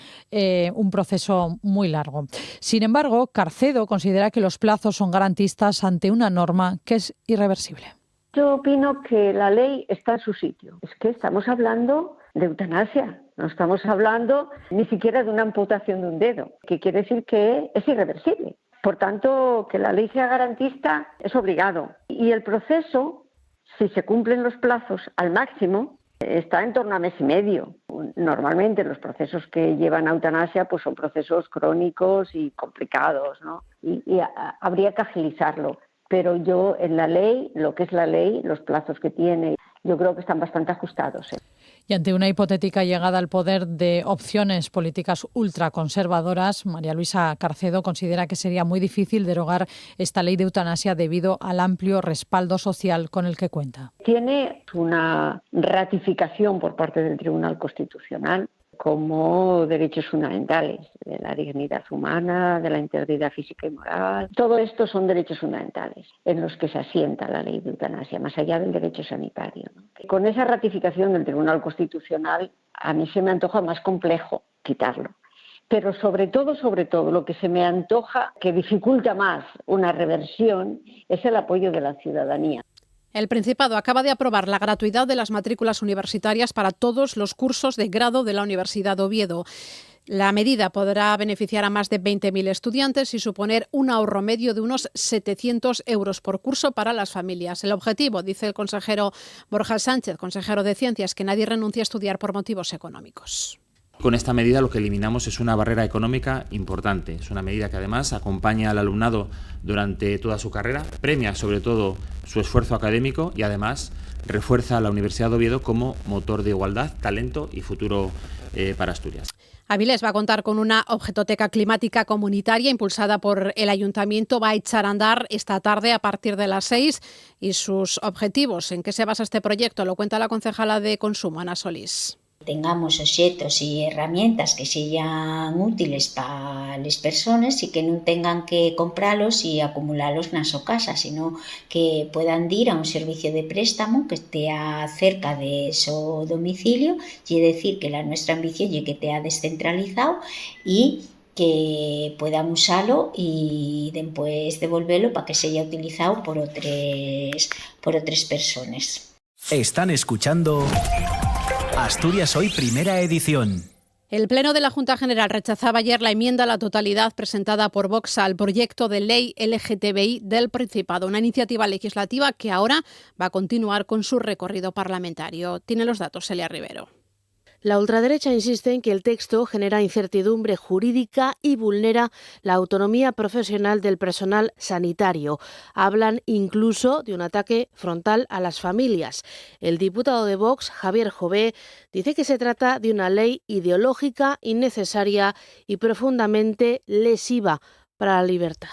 un proceso muy largo. Sin embargo, Carcedo considera que los plazos son garantistas ante una norma que es irreversible.
Yo opino que la ley está en su sitio. Es que estamos hablando de eutanasia, no estamos hablando ni siquiera de una amputación de un dedo, que quiere decir que es irreversible. Por tanto, que la ley sea garantista es obligado. Y el proceso, si se cumplen los plazos al máximo, Está en torno a mes y medio. Normalmente los procesos que llevan a eutanasia pues son procesos crónicos y complicados, ¿no? Y habría que agilizarlo. Pero yo en la ley, lo que es la ley, los plazos que tiene, yo creo que están bastante ajustados.
Y ante una hipotética llegada al poder de opciones políticas ultraconservadoras, María Luisa Carcedo considera que sería muy difícil derogar esta ley de eutanasia debido al amplio respaldo social con el que cuenta.
Tiene una ratificación por parte del Tribunal Constitucional como derechos fundamentales, de la dignidad humana, de la integridad física y moral. Todo esto son derechos fundamentales en los que se asienta la ley de eutanasia, más allá del derecho sanitario, ¿no? Con esa ratificación del Tribunal Constitucional, a mí se me antoja más complejo quitarlo. Pero sobre todo, lo que se me antoja que dificulta más una reversión es el apoyo de la ciudadanía.
El Principado acaba de aprobar la gratuidad de las matrículas universitarias para todos los cursos de grado de la Universidad de Oviedo. La medida podrá beneficiar a más de 20.000 estudiantes y suponer un ahorro medio de unos 700 euros por curso para las familias. El objetivo, dice el consejero Borja Sánchez, consejero de Ciencias, que nadie renuncie a estudiar por motivos económicos.
Con esta medida lo que eliminamos es una barrera económica importante. Es una medida que además acompaña al alumnado durante toda su carrera, premia sobre todo su esfuerzo académico y además refuerza a la Universidad de Oviedo como motor de igualdad, talento y futuro para Asturias.
Avilés va a contar con una objetoteca climática comunitaria impulsada por el Ayuntamiento. Va a echar a andar esta tarde a partir de las 6 y sus objetivos. ¿En qué se basa este proyecto? Lo cuenta la concejala de Consumo, Ana Solís.
Tengamos objetos y herramientas que sean útiles para las personas y que no tengan que comprarlos y acumularlos en su casa, sino que puedan ir a un servicio de préstamo que esté cerca de su domicilio, y decir que la nuestra ambición es que esté descentralizado y que puedan usarlo y después devolverlo para que sea utilizado por otras personas.
Están escuchando Asturias Hoy, primera edición.
El Pleno de la Junta General rechazaba ayer la enmienda a la totalidad presentada por Vox al proyecto de ley LGTBI del Principado, una iniciativa legislativa que ahora va a continuar con su recorrido parlamentario. Tiene los datos Celia Rivero.
La ultraderecha insiste en que el texto genera incertidumbre jurídica y vulnera la autonomía profesional del personal sanitario. Hablan incluso de un ataque frontal a las familias. El diputado de Vox, Javier Jové, dice que se trata de una ley ideológica, innecesaria y profundamente lesiva para la libertad.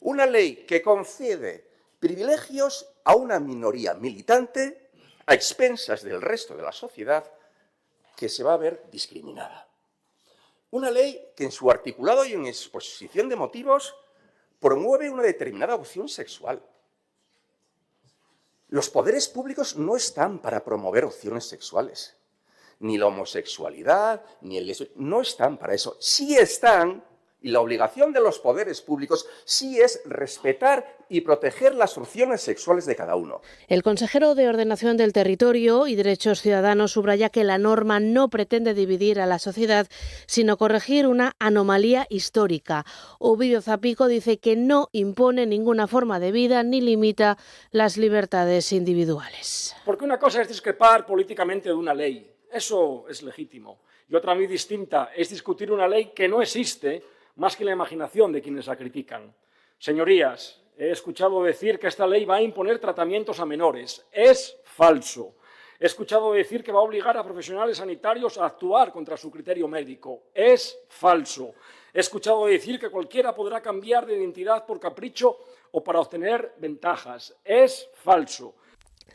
Una ley que concede privilegios a una minoría militante a expensas del resto de la sociedad, que se va a ver discriminada. Una ley que en su articulado y en exposición de motivos promueve una determinada opción sexual. Los poderes públicos no están para promover opciones sexuales. Ni la homosexualidad, ni el lesbianismo, no están para eso. Sí están, y la obligación de los poderes públicos sí es respetar y proteger las opciones sexuales de cada uno.
El consejero de Ordenación del Territorio y Derechos Ciudadanos subraya que la norma no pretende dividir a la sociedad, sino corregir una anomalía histórica. Ovidio Zapico dice que no impone ninguna forma de vida ni limita las libertades individuales.
Porque una cosa es discrepar políticamente de una ley, eso es legítimo. Y otra muy distinta es discutir una ley que no existe, más que la imaginación de quienes la critican. Señorías, he escuchado decir que esta ley va a imponer tratamientos a menores. Es falso. He escuchado decir que va a obligar a profesionales sanitarios a actuar contra su criterio médico. Es falso. He escuchado decir que cualquiera podrá cambiar de identidad por capricho o para obtener ventajas. Es falso.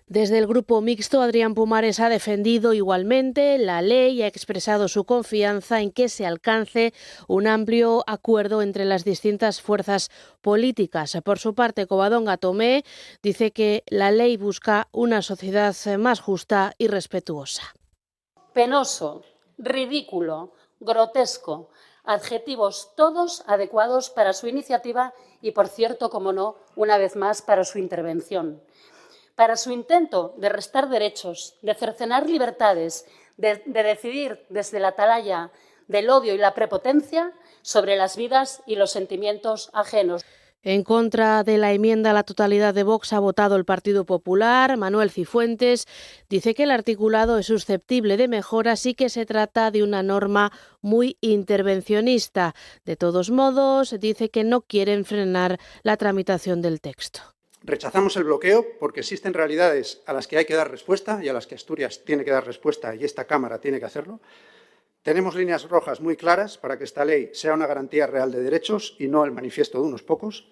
Desde el grupo mixto, Adrián Pumares ha defendido igualmente la ley y ha expresado su confianza en que se alcance un amplio acuerdo entre las distintas fuerzas políticas. Por su parte, Covadonga Tomé dice que la ley busca una sociedad más justa y respetuosa.
Penoso, ridículo, grotesco, adjetivos todos adecuados para su iniciativa y, por cierto, como no, una vez más para su intervención. Para su intento de restar derechos, de cercenar libertades, de decidir desde la atalaya del odio y la prepotencia sobre las vidas y los sentimientos ajenos.
En contra de la enmienda a la totalidad de Vox ha votado el Partido Popular. Manuel Cifuentes dice que el articulado es susceptible de mejoras y que se trata de una norma muy intervencionista. De todos modos, dice que no quieren frenar la tramitación del texto.
Rechazamos el bloqueo porque existen realidades a las que hay que dar respuesta y a las que Asturias tiene que dar respuesta y esta Cámara tiene que hacerlo. Tenemos líneas rojas muy claras para que esta ley sea una garantía real de derechos y no el manifiesto de unos pocos.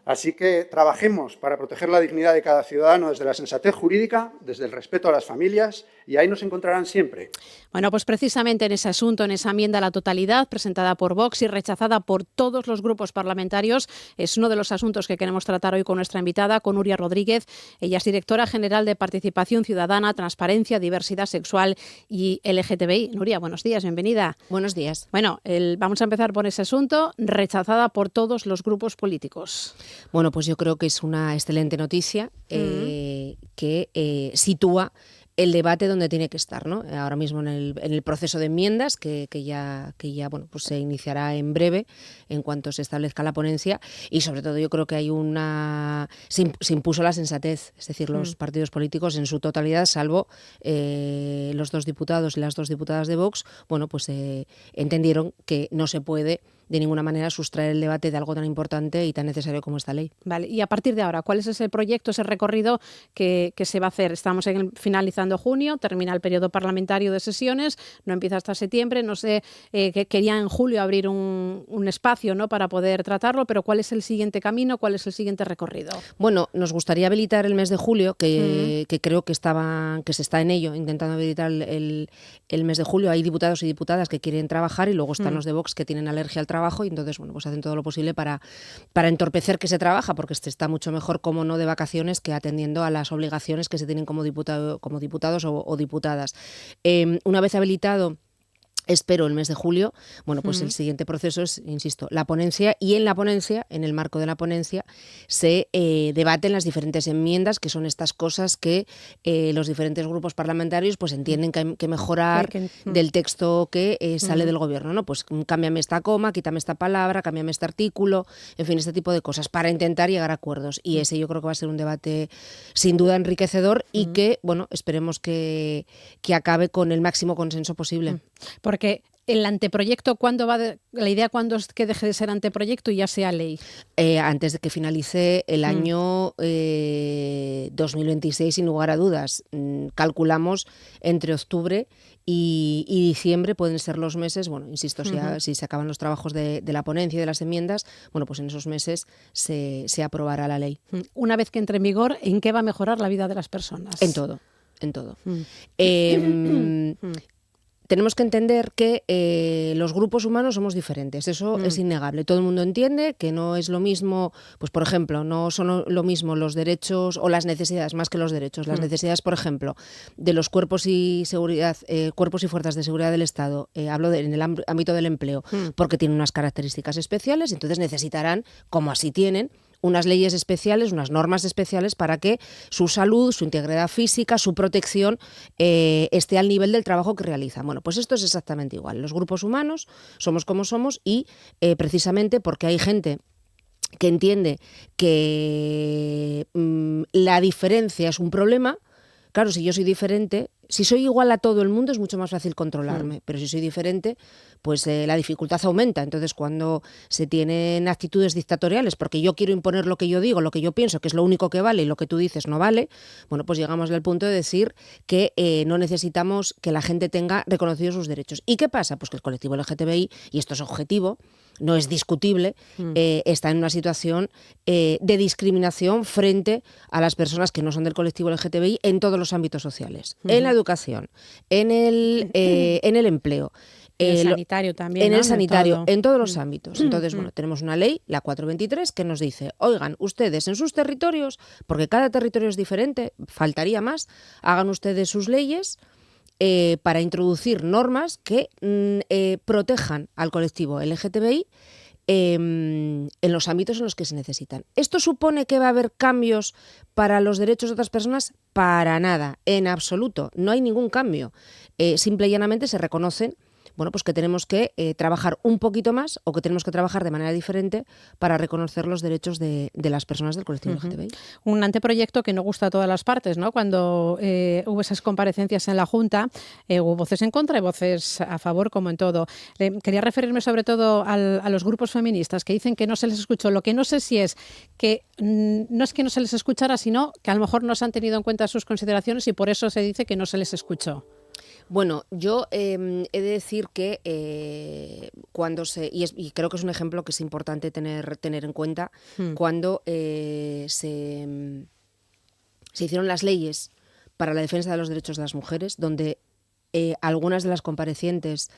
Así que trabajemos para proteger la dignidad de cada ciudadano desde la sensatez jurídica, desde el respeto a las familias, y ahí nos encontrarán siempre.
Bueno, pues precisamente en ese asunto, en esa enmienda a la totalidad presentada por Vox y rechazada por todos los grupos parlamentarios, es uno de los asuntos que queremos tratar hoy con nuestra invitada, con Nuria Rodríguez. Ella es directora general de Participación Ciudadana, Transparencia, Diversidad Sexual y LGTBI. Nuria, buenos días, bienvenida.
Buenos días.
Bueno, vamos a empezar por ese asunto, rechazada por todos los grupos políticos.
Bueno, pues yo creo que es una excelente noticia que sitúa el debate donde tiene que estar, ¿no? Ahora mismo en el proceso de enmiendas que ya bueno, pues se iniciará en breve en cuanto se establezca la ponencia, y sobre todo yo creo que hay se impuso la sensatez, es decir, los partidos políticos en su totalidad, salvo los 2 diputados y las 2 diputadas de Vox, bueno, pues entendieron que no se puede de ninguna manera sustraer el debate de algo tan importante y tan necesario como esta ley.
Vale, y a partir de ahora, ¿cuál es ese proyecto, ese recorrido que se va a hacer? Estamos finalizando junio, termina el periodo parlamentario de sesiones, no empieza hasta septiembre, no sé, que quería en julio abrir un espacio, ¿no?, para poder tratarlo, pero ¿cuál es el siguiente camino, cuál es el siguiente recorrido?
Bueno, nos gustaría habilitar el mes de julio, que creo que se está en ello, intentando habilitar el mes de julio. Hay diputados y diputadas que quieren trabajar y luego están los de Vox que tienen alergia al trabajo, y entonces, bueno, pues hacen todo lo posible para entorpecer que se trabaja, porque se está mucho mejor, como no, de vacaciones que atendiendo a las obligaciones que se tienen como diputados o diputadas. Una vez habilitado, espero, el mes de julio, bueno, pues el siguiente proceso es, insisto, la ponencia, y en la ponencia, en el marco de la ponencia, se debaten las diferentes enmiendas, que son estas cosas que los diferentes grupos parlamentarios pues entienden que hay que mejorar del texto que sale del gobierno, ¿no? Pues cámbiame esta coma, quítame esta palabra, cámbiame este artículo, en fin, este tipo de cosas, para intentar llegar a acuerdos. Y ese yo creo que va a ser un debate sin duda enriquecedor y que, bueno, esperemos que acabe con el máximo consenso posible.
Porque el anteproyecto, la idea cuándo es que deje de ser anteproyecto y ya sea ley?
Antes de que finalice el año 2026, sin lugar a dudas. Calculamos entre octubre y diciembre pueden ser los meses, bueno, insisto, si se acaban los trabajos de la ponencia y de las enmiendas, bueno, pues en esos meses se aprobará la ley.
Una vez que entre en vigor, ¿en qué va a mejorar la vida de las personas?
En todo. Tenemos que entender que los grupos humanos somos diferentes, eso es innegable. Todo el mundo entiende que no es lo mismo, pues por ejemplo, no son lo mismo los derechos o las necesidades, más que los derechos. Las necesidades, por ejemplo, de los cuerpos y fuerzas de seguridad del Estado, hablo en el ámbito del empleo, porque tienen unas características especiales, entonces necesitarán, como así tienen, unas leyes especiales, unas normas especiales para que su salud, su integridad física, su protección esté al nivel del trabajo que realizan. Bueno, pues esto es exactamente igual. Los grupos humanos somos como somos y precisamente porque hay gente que entiende que la diferencia es un problema. Claro, si yo soy diferente, si soy igual a todo el mundo es mucho más fácil controlarme, pero si soy diferente, pues la dificultad aumenta. Entonces, cuando se tienen actitudes dictatoriales, porque yo quiero imponer lo que yo digo, lo que yo pienso, que es lo único que vale y lo que tú dices no vale, bueno, pues llegamos al punto de decir que no necesitamos que la gente tenga reconocidos sus derechos. ¿Y qué pasa? Pues que el colectivo LGTBI, y esto es objetivo, no es discutible, está en una situación de discriminación frente a las personas que no son del colectivo LGTBI en todos los ámbitos sociales, en la educación, en el empleo,
en el sanitario también,
en el sanitario, en todos los ámbitos. Entonces, bueno, tenemos una ley, la 423, que nos dice, oigan, ustedes en sus territorios, porque cada territorio es diferente, faltaría más, hagan ustedes sus leyes para introducir normas que protejan al colectivo LGTBI en los ámbitos en los que se necesitan. ¿Esto supone que va a haber cambios para los derechos de otras personas? Para nada, en absoluto, no hay ningún cambio. Simple y llanamente se reconocen bueno, pues que tenemos que trabajar un poquito más o que tenemos que trabajar de manera diferente para reconocer los derechos de las personas del colectivo LGTBI.
Un anteproyecto que no gusta a todas las partes, ¿no? Cuando hubo esas comparecencias en la Junta, hubo voces en contra y voces a favor, como en todo. Quería referirme sobre todo a los grupos feministas que dicen que no se les escuchó. Lo que no sé si es que no es que no se les escuchara, sino que a lo mejor no se han tenido en cuenta sus consideraciones y por eso se dice que no se les escuchó.
Bueno, yo he de decir que y creo que es un ejemplo que es importante tener en cuenta, cuando se hicieron las leyes para la defensa de los derechos de las mujeres, donde algunas de las comparecientes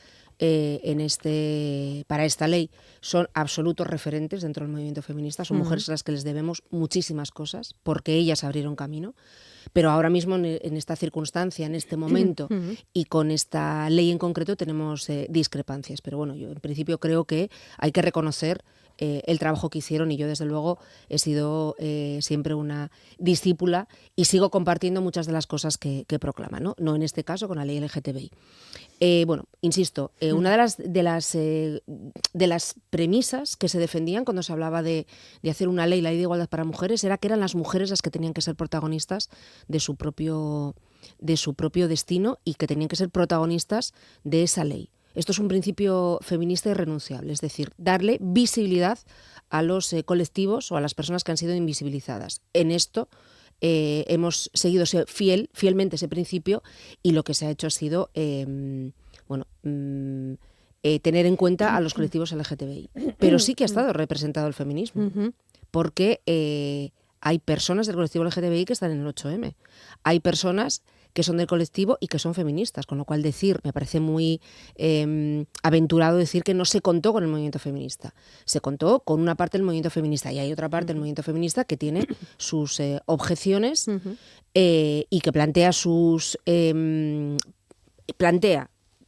para esta ley son absolutos referentes dentro del movimiento feminista, son mujeres a las que les debemos muchísimas cosas porque ellas abrieron camino, pero ahora mismo en esta circunstancia, en este momento y con esta ley en concreto tenemos discrepancias, pero bueno, yo en principio creo que hay que reconocer el trabajo que hicieron y yo desde luego he sido siempre una discípula y sigo compartiendo muchas de las cosas que proclaman, no en este caso con la ley LGTBI. Bueno, insisto, una de las premisas que se defendían cuando se hablaba de hacer la ley de igualdad para mujeres era que eran las mujeres las que tenían que ser protagonistas de su propio destino y que tenían que ser protagonistas de esa ley. Esto es un principio feminista irrenunciable, es decir, darle visibilidad a los colectivos o a las personas que han sido invisibilizadas. En esto hemos seguido fielmente ese principio y lo que se ha hecho ha sido tener en cuenta a los colectivos LGTBI. Pero sí que ha estado representado el feminismo, porque hay personas del colectivo LGTBI que están en el 8M. Hay personas que son del colectivo y que son feministas, con lo cual me parece muy aventurado decir que no se contó con el movimiento feminista. Se contó con una parte del movimiento feminista y hay otra parte del movimiento feminista que tiene sus objeciones y que plantea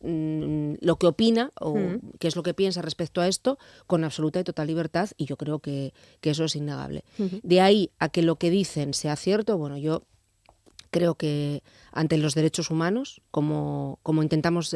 lo que opina o qué es lo que piensa respecto a esto con absoluta y total libertad y yo creo que eso es innegable. De ahí a que lo que dicen sea cierto, bueno, yo creo que ante los derechos humanos, como intentamos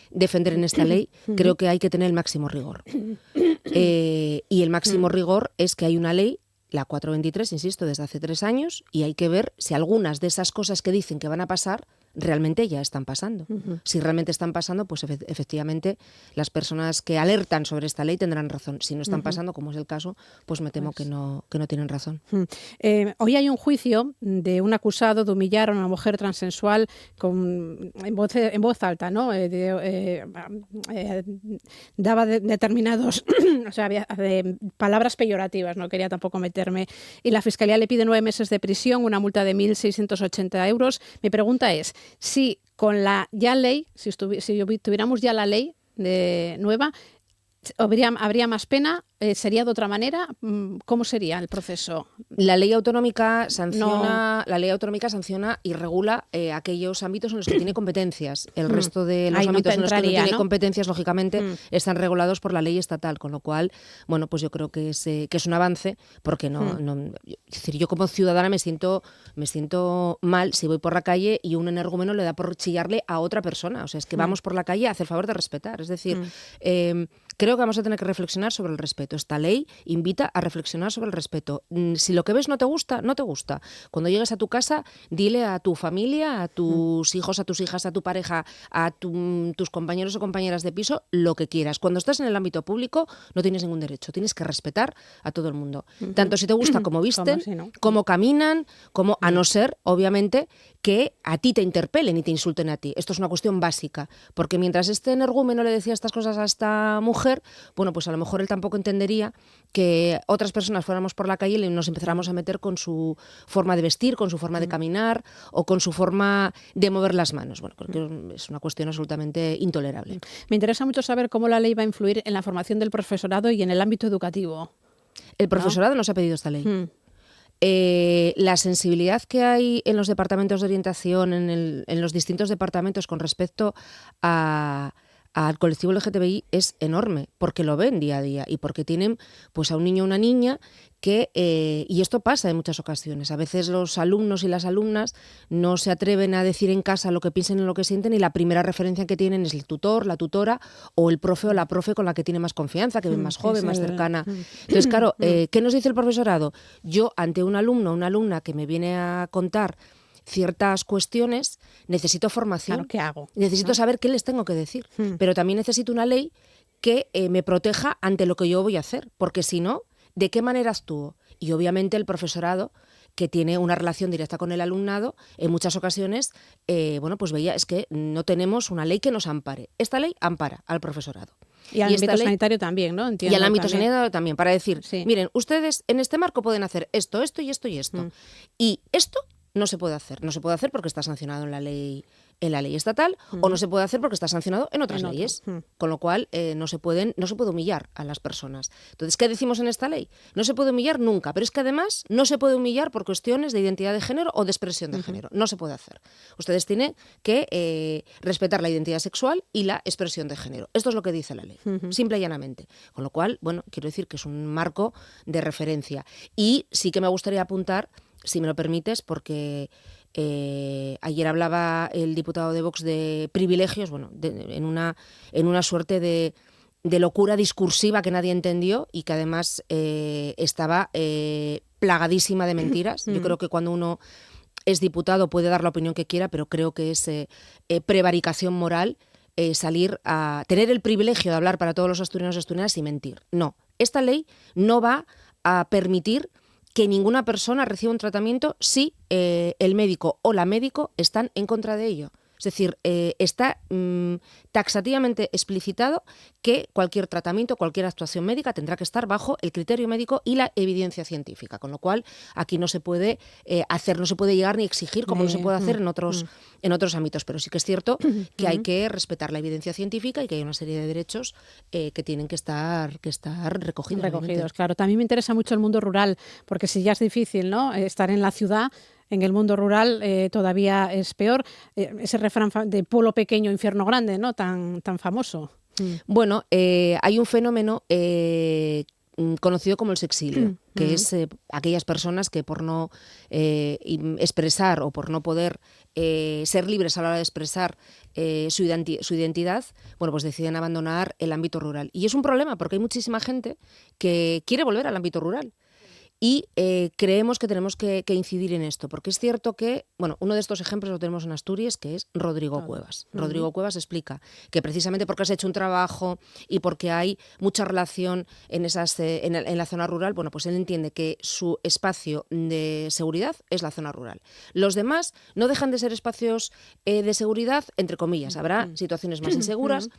defender en esta ley, creo que hay que tener el máximo rigor. Y el máximo rigor es que hay una ley, la 423, insisto, desde hace 3 años, y hay que ver si algunas de esas cosas que dicen que van a pasar realmente ya están pasando. Si realmente están pasando, pues efectivamente las personas que alertan sobre esta ley tendrán razón. Si no están pasando, como es el caso, pues me temo que no tienen razón.
Hoy hay un juicio de un acusado de humillar a una mujer transexual en voz alta, ¿no? Daba determinados, o sea, había palabras peyorativas, no quería tampoco meterme. Y la Fiscalía le pide 9 meses de prisión, una multa de 1.680 euros. Mi pregunta es, si con la ley, si tuviéramos ya la ley nueva, ¿habría más pena? ¿Sería de otra manera? ¿Cómo sería el proceso?
La ley autonómica sanciona y regula aquellos ámbitos en los que tiene competencias. El resto de los ámbitos en los que no tiene competencias, lógicamente, están regulados por la ley estatal, con lo cual, bueno, pues yo creo que es un avance, porque es decir, yo como ciudadana me siento mal si voy por la calle y un energúmeno le da por chillarle a otra persona. O sea, es que vamos por la calle a hacer favor de respetar. Es decir, creo que vamos a tener que reflexionar sobre el respeto. Esta ley invita a reflexionar sobre el respeto. Si lo que ves no te gusta, no te gusta. Cuando llegues a tu casa, dile a tu familia, a tus hijos, a tus hijas, a tu pareja, a tus compañeros o compañeras de piso, lo que quieras. Cuando estás en el ámbito público, no tienes ningún derecho. Tienes que respetar a todo el mundo. Tanto si te gusta cómo visten, cómo caminan, como a no ser, obviamente, que a ti te interpelen y te insulten a ti. Esto es una cuestión básica, porque mientras este energúmeno le decía estas cosas a esta mujer, bueno, pues a lo mejor él tampoco entendería que otras personas fuéramos por la calle y nos empezáramos a meter con su forma de vestir, con su forma de caminar o con su forma de mover las manos. Bueno, creo que es una cuestión absolutamente intolerable.
Me interesa mucho saber cómo la ley va a influir en la formación del profesorado y en el ámbito educativo.
El profesorado nos ha pedido esta ley. La sensibilidad que hay en los departamentos de orientación, en los distintos departamentos con respecto a al colectivo LGTBI es enorme, porque lo ven día a día y porque tienen pues a un niño o una niña que, y esto pasa en muchas ocasiones, a veces los alumnos y las alumnas no se atreven a decir en casa lo que piensan y lo que sienten, y la primera referencia que tienen es el tutor, la tutora o el profe o la profe con la que tiene más confianza, que ven más joven, más cercana. Entonces, claro, ¿qué nos dice el profesorado? Yo, ante un alumno o una alumna que me viene a contar ciertas cuestiones, necesito formación.
Claro, ¿qué hago?
Necesito saber qué les tengo que decir, pero también necesito una ley que me proteja ante lo que yo voy a hacer, porque si no, ¿de qué manera actúo? Y obviamente el profesorado, que tiene una relación directa con el alumnado, en muchas ocasiones, pues veía, es que no tenemos una ley que nos ampare. Esta ley ampara al profesorado.
Y al ámbito sanitario también, ¿no? Entiendo,
y al ámbito
también.
sanitario también, para decir, miren, ustedes en este marco pueden hacer esto, esto y esto y esto. Y esto no se puede hacer. No se puede hacer porque está sancionado en la ley estatal, o no se puede hacer porque está sancionado en otras leyes. Con lo cual no se puede humillar a las personas. Entonces, ¿qué decimos en esta ley? No se puede humillar nunca, pero es que además no se puede humillar por cuestiones de identidad de género o de expresión de género. No se puede hacer. Ustedes tienen que respetar la identidad sexual y la expresión de género. Esto es lo que dice la ley, simple y llanamente. Con lo cual, quiero decir que es un marco de referencia. Y sí que me gustaría apuntar, si me lo permites, porque ayer hablaba el diputado de Vox de privilegios, en una suerte de locura discursiva que nadie entendió y que además estaba plagadísima de mentiras. Yo creo que cuando uno es diputado puede dar la opinión que quiera, pero creo que es prevaricación moral salir a tener el privilegio de hablar para todos los asturianos y asturianas y mentir. No, esta ley no va a permitir que ninguna persona reciba un tratamiento si el médico o la médico están en contra de ello. Es decir, está taxativamente explicitado que cualquier tratamiento, cualquier actuación médica tendrá que estar bajo el criterio médico y la evidencia científica, con lo cual aquí no se puede no se puede llegar ni exigir como no se puede hacer en otros ámbitos, pero sí que es cierto que hay que respetar la evidencia científica y que hay una serie de derechos que tienen que estar recogidos.
Recogidos, claro. También me interesa mucho el mundo rural, porque si ya es difícil, ¿no?, estar en la ciudad, en el mundo rural todavía es peor. Ese refrán de pueblo pequeño, infierno grande, ¿no?, tan famoso.
Bueno, hay un fenómeno conocido como el sexilio, que es aquellas personas que por no expresar o por no poder ser libres a la hora de expresar su identidad, pues deciden abandonar el ámbito rural. Y es un problema porque hay muchísima gente que quiere volver al ámbito rural. Y creemos que tenemos que incidir en esto, porque es cierto que, uno de estos ejemplos lo tenemos en Asturias, que es Rodrigo Cuevas. Rodrigo Cuevas explica que precisamente porque has hecho un trabajo y porque hay mucha relación en la zona rural, pues él entiende que su espacio de seguridad es la zona rural. Los demás no dejan de ser espacios de seguridad, entre comillas. Habrá situaciones más inseguras.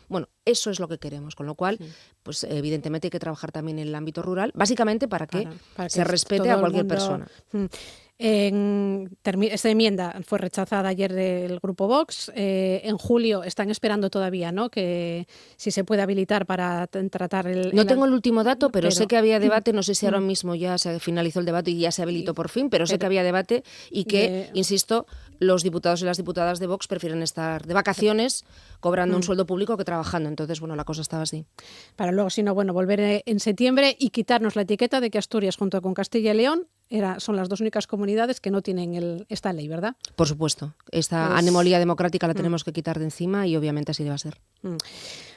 Eso es lo que queremos, con lo cual, pues evidentemente hay que trabajar también en el ámbito rural, básicamente para que se respete a cualquier persona.
Esta enmienda fue rechazada ayer del Grupo Vox. En julio están esperando todavía, ¿no?, que si se puede habilitar para tratar el...
No tengo el último dato, pero sé que había debate. No sé si ahora mismo ya se finalizó el debate y ya se habilitó por fin, pero sé que había debate y que, insisto, los diputados y las diputadas de Vox prefieren estar de vacaciones cobrando un sueldo público que trabajando. Entonces, la cosa estaba así.
Para luego, si no, volver en septiembre y quitarnos la etiqueta de que Asturias, junto con Castilla y León, son las dos únicas comunidades que no tienen esta ley, ¿verdad?
Por supuesto. Esta anemolía democrática la tenemos que quitar de encima y obviamente así debe ser.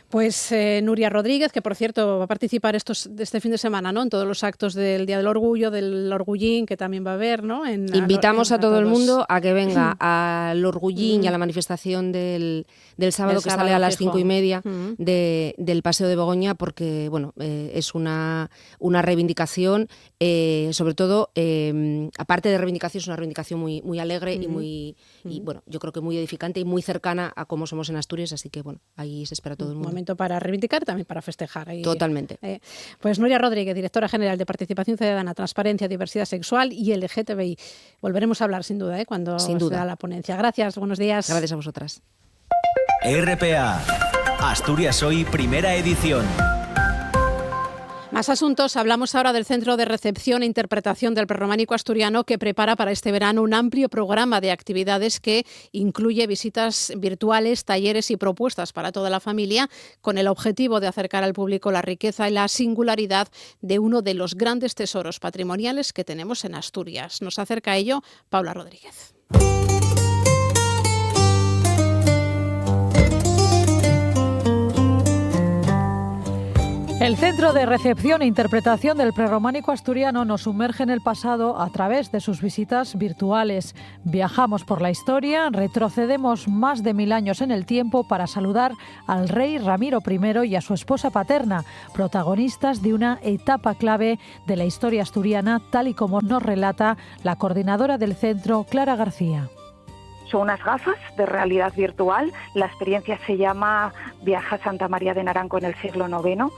Pues Nuria Rodríguez, que por cierto va a participar este fin de semana, ¿no?, en todos los actos del Día del Orgullo, del Orgullín, que también va a haber, ¿no?
Invitamos a todo el mundo a que venga al Orgullín y a la manifestación del sábado, que sale a las 5:30 del Paseo de Begoña, porque es una reivindicación, sobre todo, aparte de reivindicación, es una reivindicación muy alegre y yo creo que muy edificante y muy cercana a cómo somos en Asturias, así que ahí se espera todo el mundo.
Momento para reivindicar y también para festejar.
Totalmente.
Pues Nuria Rodríguez, directora general de Participación Ciudadana, Transparencia, Diversidad Sexual y LGTBI. Volveremos a hablar sin duda cuando se da la ponencia. Gracias, buenos días.
Gracias a vosotras.
RPA, Asturias Hoy, primera edición.
Más asuntos. Hablamos ahora del Centro de Recepción e Interpretación del Prerrománico Asturiano, que prepara para este verano un amplio programa de actividades que incluye visitas virtuales, talleres y propuestas para toda la familia, con el objetivo de acercar al público la riqueza y la singularidad de uno de los grandes tesoros patrimoniales que tenemos en Asturias. Nos acerca a ello Paula Rodríguez.
El Centro de Recepción e Interpretación del Prerrománico Asturiano nos sumerge en el pasado a través de sus visitas virtuales. Viajamos por la historia, retrocedemos más de 1000 años en el tiempo para saludar al rey Ramiro I y a su esposa paterna, protagonistas de una etapa clave de la historia asturiana, tal y como nos relata la coordinadora del centro, Clara García.
Son unas gafas de realidad virtual. La experiencia se llama Viaja a Santa María de Naranco en el siglo IX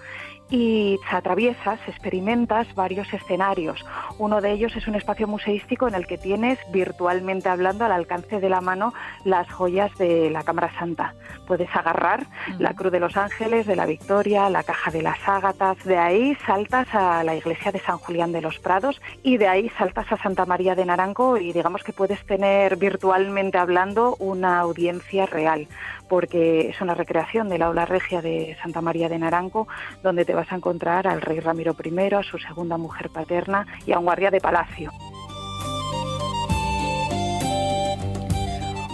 y atraviesas, experimentas varios escenarios. Uno de ellos es un espacio museístico en el que tienes, virtualmente hablando, al alcance de la mano, las joyas de la Cámara Santa. Puedes agarrar la Cruz de los Ángeles, de la Victoria, la Caja de las Ágatas. De ahí saltas a la iglesia de San Julián de los Prados y de ahí saltas a Santa María de Naranco y digamos que puedes tener, virtualmente hablando, una audiencia real, porque es una recreación del aula regia de Santa María de Naranco, donde te vas a encontrar al rey Ramiro I, a su segunda mujer paterna y a un guardia de palacio.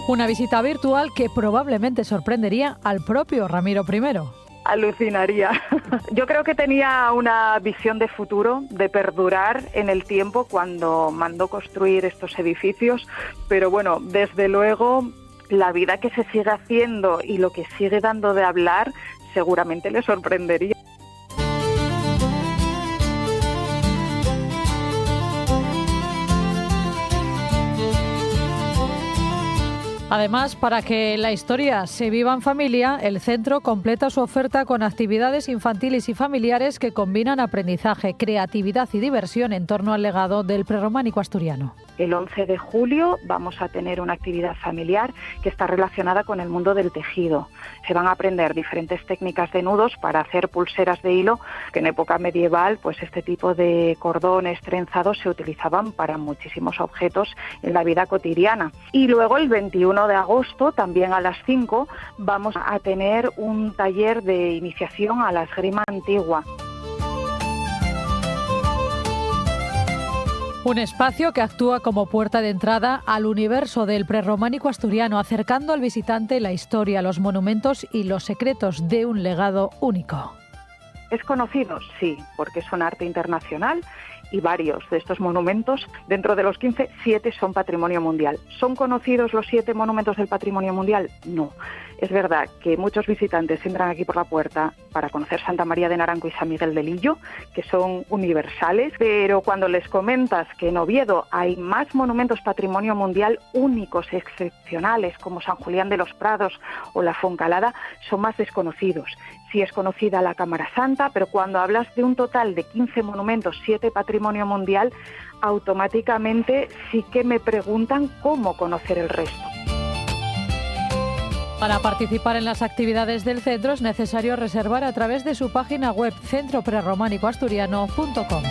Una visita virtual que probablemente sorprendería al propio Ramiro I.
Alucinaría. Yo creo que tenía una visión de futuro, de perdurar en el tiempo cuando mandó construir estos edificios, pero bueno, desde luego la vida que se sigue haciendo y lo que sigue dando de hablar seguramente le sorprendería.
Además, para que la historia se viva en familia, el centro completa su oferta con actividades infantiles y familiares que combinan aprendizaje, creatividad y diversión en torno al legado del prerrománico asturiano.
El 11 de julio vamos a tener una actividad familiar que está relacionada con el mundo del tejido. Se van a aprender diferentes técnicas de nudos para hacer pulseras de hilo, que en época medieval pues este tipo de cordones trenzados se utilizaban para muchísimos objetos en la vida cotidiana. Y luego el 21 de agosto, también a las 5, vamos a tener un taller de iniciación a la esgrima antigua.
Un espacio que actúa como puerta de entrada al universo del prerrománico asturiano, acercando al visitante la historia, los monumentos y los secretos de un legado único.
¿Es conocido? Sí, porque es un arte internacional y varios de estos monumentos, dentro de los 15, 7 son patrimonio mundial. ¿Son conocidos los 7 monumentos del patrimonio mundial? No. Es verdad que muchos visitantes entran aquí por la puerta para conocer Santa María de Naranco y San Miguel de Lillo, que son universales, pero cuando les comentas que en Oviedo hay más monumentos patrimonio mundial únicos, excepcionales, como San Julián de los Prados o la Foncalada, son más desconocidos. Sí es conocida la Cámara Santa, pero cuando hablas de un total de 15 monumentos, 7 patrimonio mundial, automáticamente sí que me preguntan cómo conocer el resto.
Para participar en las actividades del centro es necesario reservar a través de su página web centroprerrománicoasturiano.com.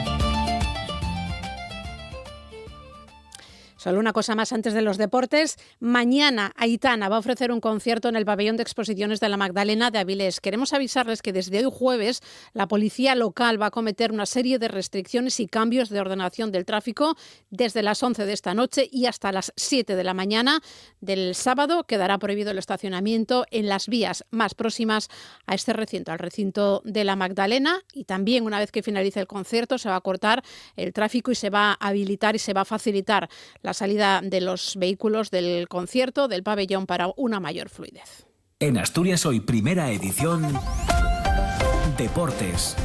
Solo una cosa más antes de los deportes. Mañana Aitana va a ofrecer un concierto en el pabellón de exposiciones de la Magdalena de Avilés. Queremos avisarles que desde hoy jueves la policía local va a cometer una serie de restricciones y cambios de ordenación del tráfico desde las 11 de esta noche y hasta las 7 de la mañana del sábado. Quedará prohibido el estacionamiento en las vías más próximas a este recinto, al recinto de la Magdalena, y también una vez que finalice el concierto se va a cortar el tráfico y se va a habilitar y se va a facilitar la salida de los vehículos del concierto, del pabellón, para una mayor fluidez.
En Asturias Hoy, primera edición, Deportes.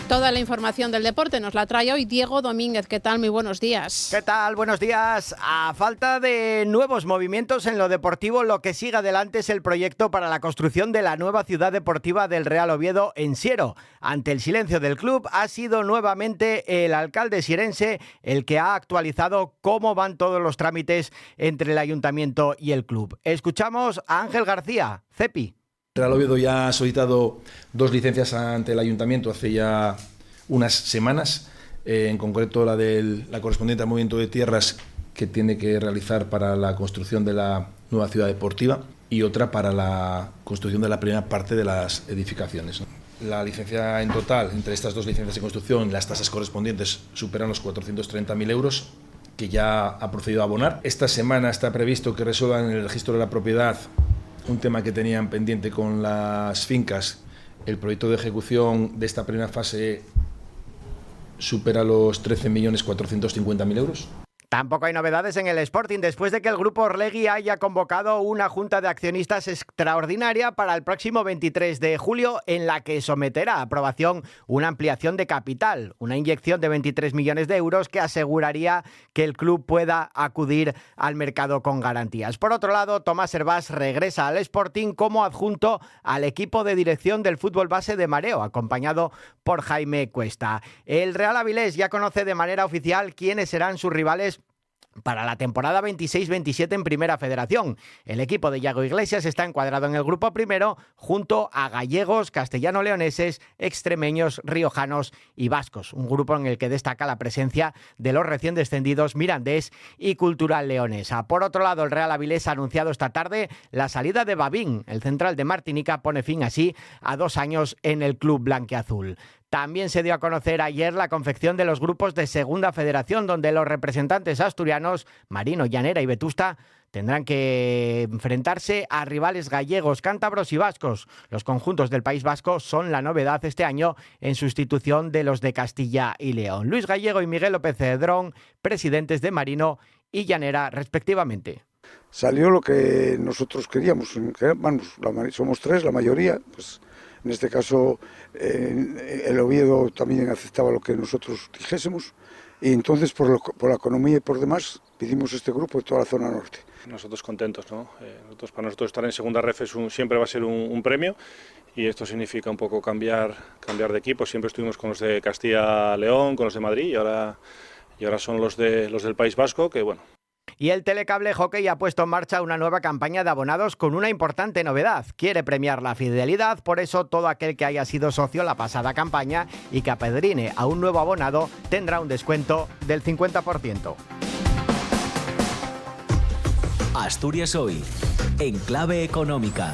Toda la información del deporte nos la trae hoy Diego Domínguez. ¿Qué tal? Muy buenos días.
¿Qué tal? Buenos días. A falta de nuevos movimientos en lo deportivo, lo que sigue adelante es el proyecto para la construcción de la nueva ciudad deportiva del Real Oviedo en Siero. Ante el silencio del club, ha sido nuevamente el alcalde sierense el que ha actualizado cómo van todos los trámites entre el ayuntamiento y el club. Escuchamos a Ángel García, Cepi.
Real Oviedo ya ha solicitado 2 licencias ante el Ayuntamiento hace ya unas semanas, en concreto la correspondiente al movimiento de tierras que tiene que realizar para la construcción de la nueva ciudad deportiva y otra para la construcción de la primera parte de las edificaciones. La licencia en total, entre estas 2 licencias de construcción, las tasas correspondientes superan los 430.000 euros, que ya ha procedido a abonar. Esta semana está previsto que resuelvan en el registro de la propiedad un tema que tenían pendiente con las fincas. El proyecto de ejecución de esta primera fase supera los 13.450.000 euros.
Tampoco hay novedades en el Sporting después de que el grupo Orlegui haya convocado una junta de accionistas extraordinaria para el próximo 23 de julio en la que someterá a aprobación una ampliación de capital, una inyección de 23 millones de euros que aseguraría que el club pueda acudir al mercado con garantías. Por otro lado, Tomás Hervás regresa al Sporting como adjunto al equipo de dirección del fútbol base de Mareo, acompañado por Jaime Cuesta. El Real Avilés ya conoce de manera oficial quiénes serán sus rivales para la temporada 26-27 en Primera Federación. El equipo de Yago Iglesias está encuadrado en el grupo primero junto a gallegos, castellano-leoneses, extremeños, riojanos y vascos. Un grupo en el que destaca la presencia de los recién descendidos Mirandés y Cultural Leonesa. Por otro lado, el Real Avilés ha anunciado esta tarde la salida de Babín. El central de Martinica pone fin así a 2 años en el club blanquiazul. También se dio a conocer ayer la confección de los grupos de Segunda Federación, donde los representantes asturianos, Marino, Llanera y Vetusta, tendrán que enfrentarse a rivales gallegos, cántabros y vascos. Los conjuntos del País Vasco son la novedad este año en sustitución de los de Castilla y León. Luis Gallego y Miguel López Cedrón, presidentes de Marino y Llanera, respectivamente.
Salió lo que nosotros queríamos. Vamos, somos 3, la mayoría, pues en este caso el Oviedo también aceptaba lo que nosotros dijésemos y entonces por la economía y por demás pedimos este grupo de toda la zona norte.
Nosotros contentos, ¿no? Para nosotros estar en segunda ref siempre va a ser un premio y esto significa un poco cambiar de equipo. Siempre estuvimos con los de Castilla-León, con los de Madrid y ahora son los del País Vasco, que bueno.
Y el Telecable Hockey ha puesto en marcha una nueva campaña de abonados con una importante novedad. Quiere premiar la fidelidad, por eso todo aquel que haya sido socio la pasada campaña y que apadrine a un nuevo abonado tendrá un descuento del 50%.
Asturias Hoy, en clave económica.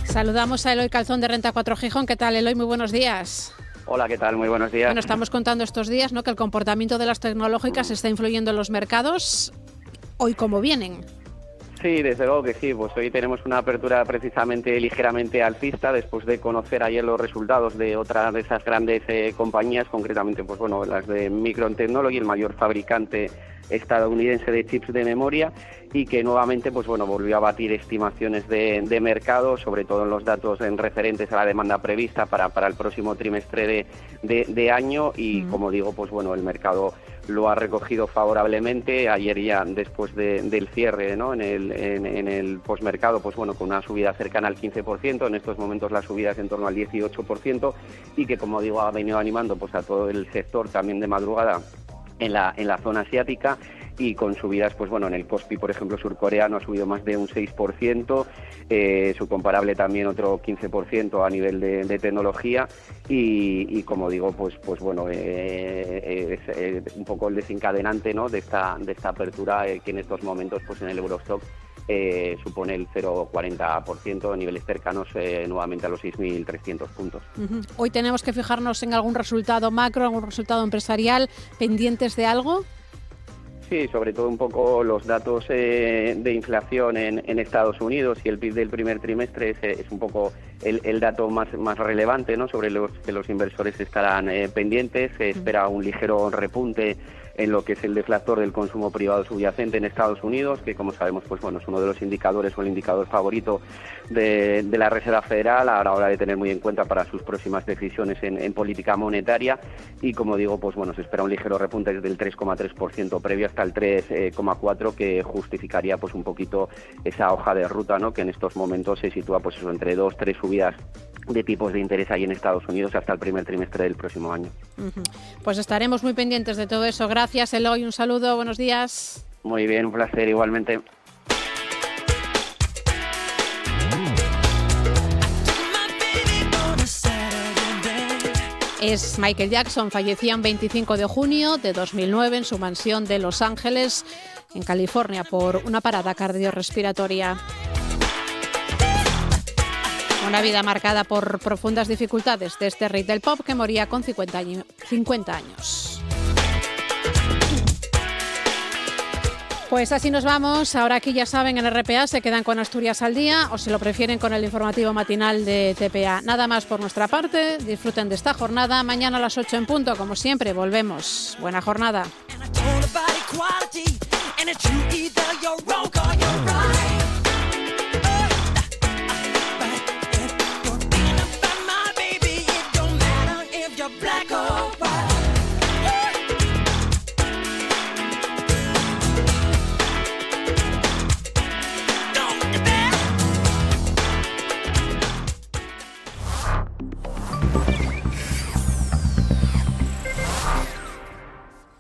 Saludamos a Eloy Calzón de Renta 4 Gijón. ¿Qué tal, Eloy? Muy buenos días.
Hola, ¿qué tal? Muy buenos días.
Bueno, estamos contando estos días, ¿no?, que el comportamiento de las tecnológicas está influyendo en los mercados. ¿Hoy cómo vienen?
Sí, desde luego que sí. Pues hoy tenemos una apertura precisamente ligeramente alcista después de conocer ayer los resultados de otra de esas grandes compañías, concretamente pues bueno, las de Micron Technology, el mayor fabricante estadounidense de chips de memoria, y que nuevamente pues bueno, volvió a batir estimaciones de mercado, sobre todo en los datos en referentes a la demanda prevista para el próximo trimestre de año, y como digo, pues bueno, el mercado lo ha recogido favorablemente. Ayer ya después del cierre, ¿no?, en el posmercado, pues bueno, con una subida cercana al 15%, en estos momentos la subida es en torno al 18%, y que como digo ha venido animando pues a todo el sector también de madrugada en la zona asiática, y con subidas, pues bueno, en el Kospi, por ejemplo, surcoreano ha subido más de un 6%, su comparable también otro 15% a nivel de tecnología, y como digo, pues bueno, es un poco el desencadenante, ¿no?, de esta apertura, que en estos momentos pues en el Eurostock supone el 0,40% a niveles cercanos nuevamente a los 6.300 puntos.
Hoy tenemos que fijarnos en algún resultado macro, algún resultado empresarial, pendientes de algo.
Sí, sobre todo un poco los datos de inflación en Estados Unidos, y el PIB del primer trimestre es un poco el dato más relevante, ¿no?, sobre los que los inversores estarán pendientes. Se espera un ligero repunte en lo que es el deflactor del consumo privado subyacente en Estados Unidos, que como sabemos pues bueno, es uno de los indicadores o el indicador favorito de la Reserva Federal a la hora de tener muy en cuenta para sus próximas decisiones en política monetaria, y como digo, pues bueno, se espera un ligero repunte desde el 3,3% previo hasta el 3,4%, que justificaría pues un poquito esa hoja de ruta, ¿no?, que en estos momentos se sitúa pues eso, entre 2-3 subidas de tipos de interés ahí en Estados Unidos hasta el primer trimestre del próximo año.
Pues estaremos muy pendientes de todo eso. Gracias, Eloy. Un saludo. Buenos días.
Muy bien, un placer igualmente.
es Michael Jackson. Fallecía el 25 de junio de 2009 en su mansión de Los Ángeles, en California, por una parada cardiorrespiratoria. Una vida marcada por profundas dificultades de este rey del pop que moría con 50 años. Pues así nos vamos. Ahora aquí ya saben, en RPA se quedan con Asturias al día o si lo prefieren con el informativo matinal de TPA. Nada más por nuestra parte. Disfruten de esta jornada. Mañana a las 8 en punto, como siempre, volvemos. Buena jornada.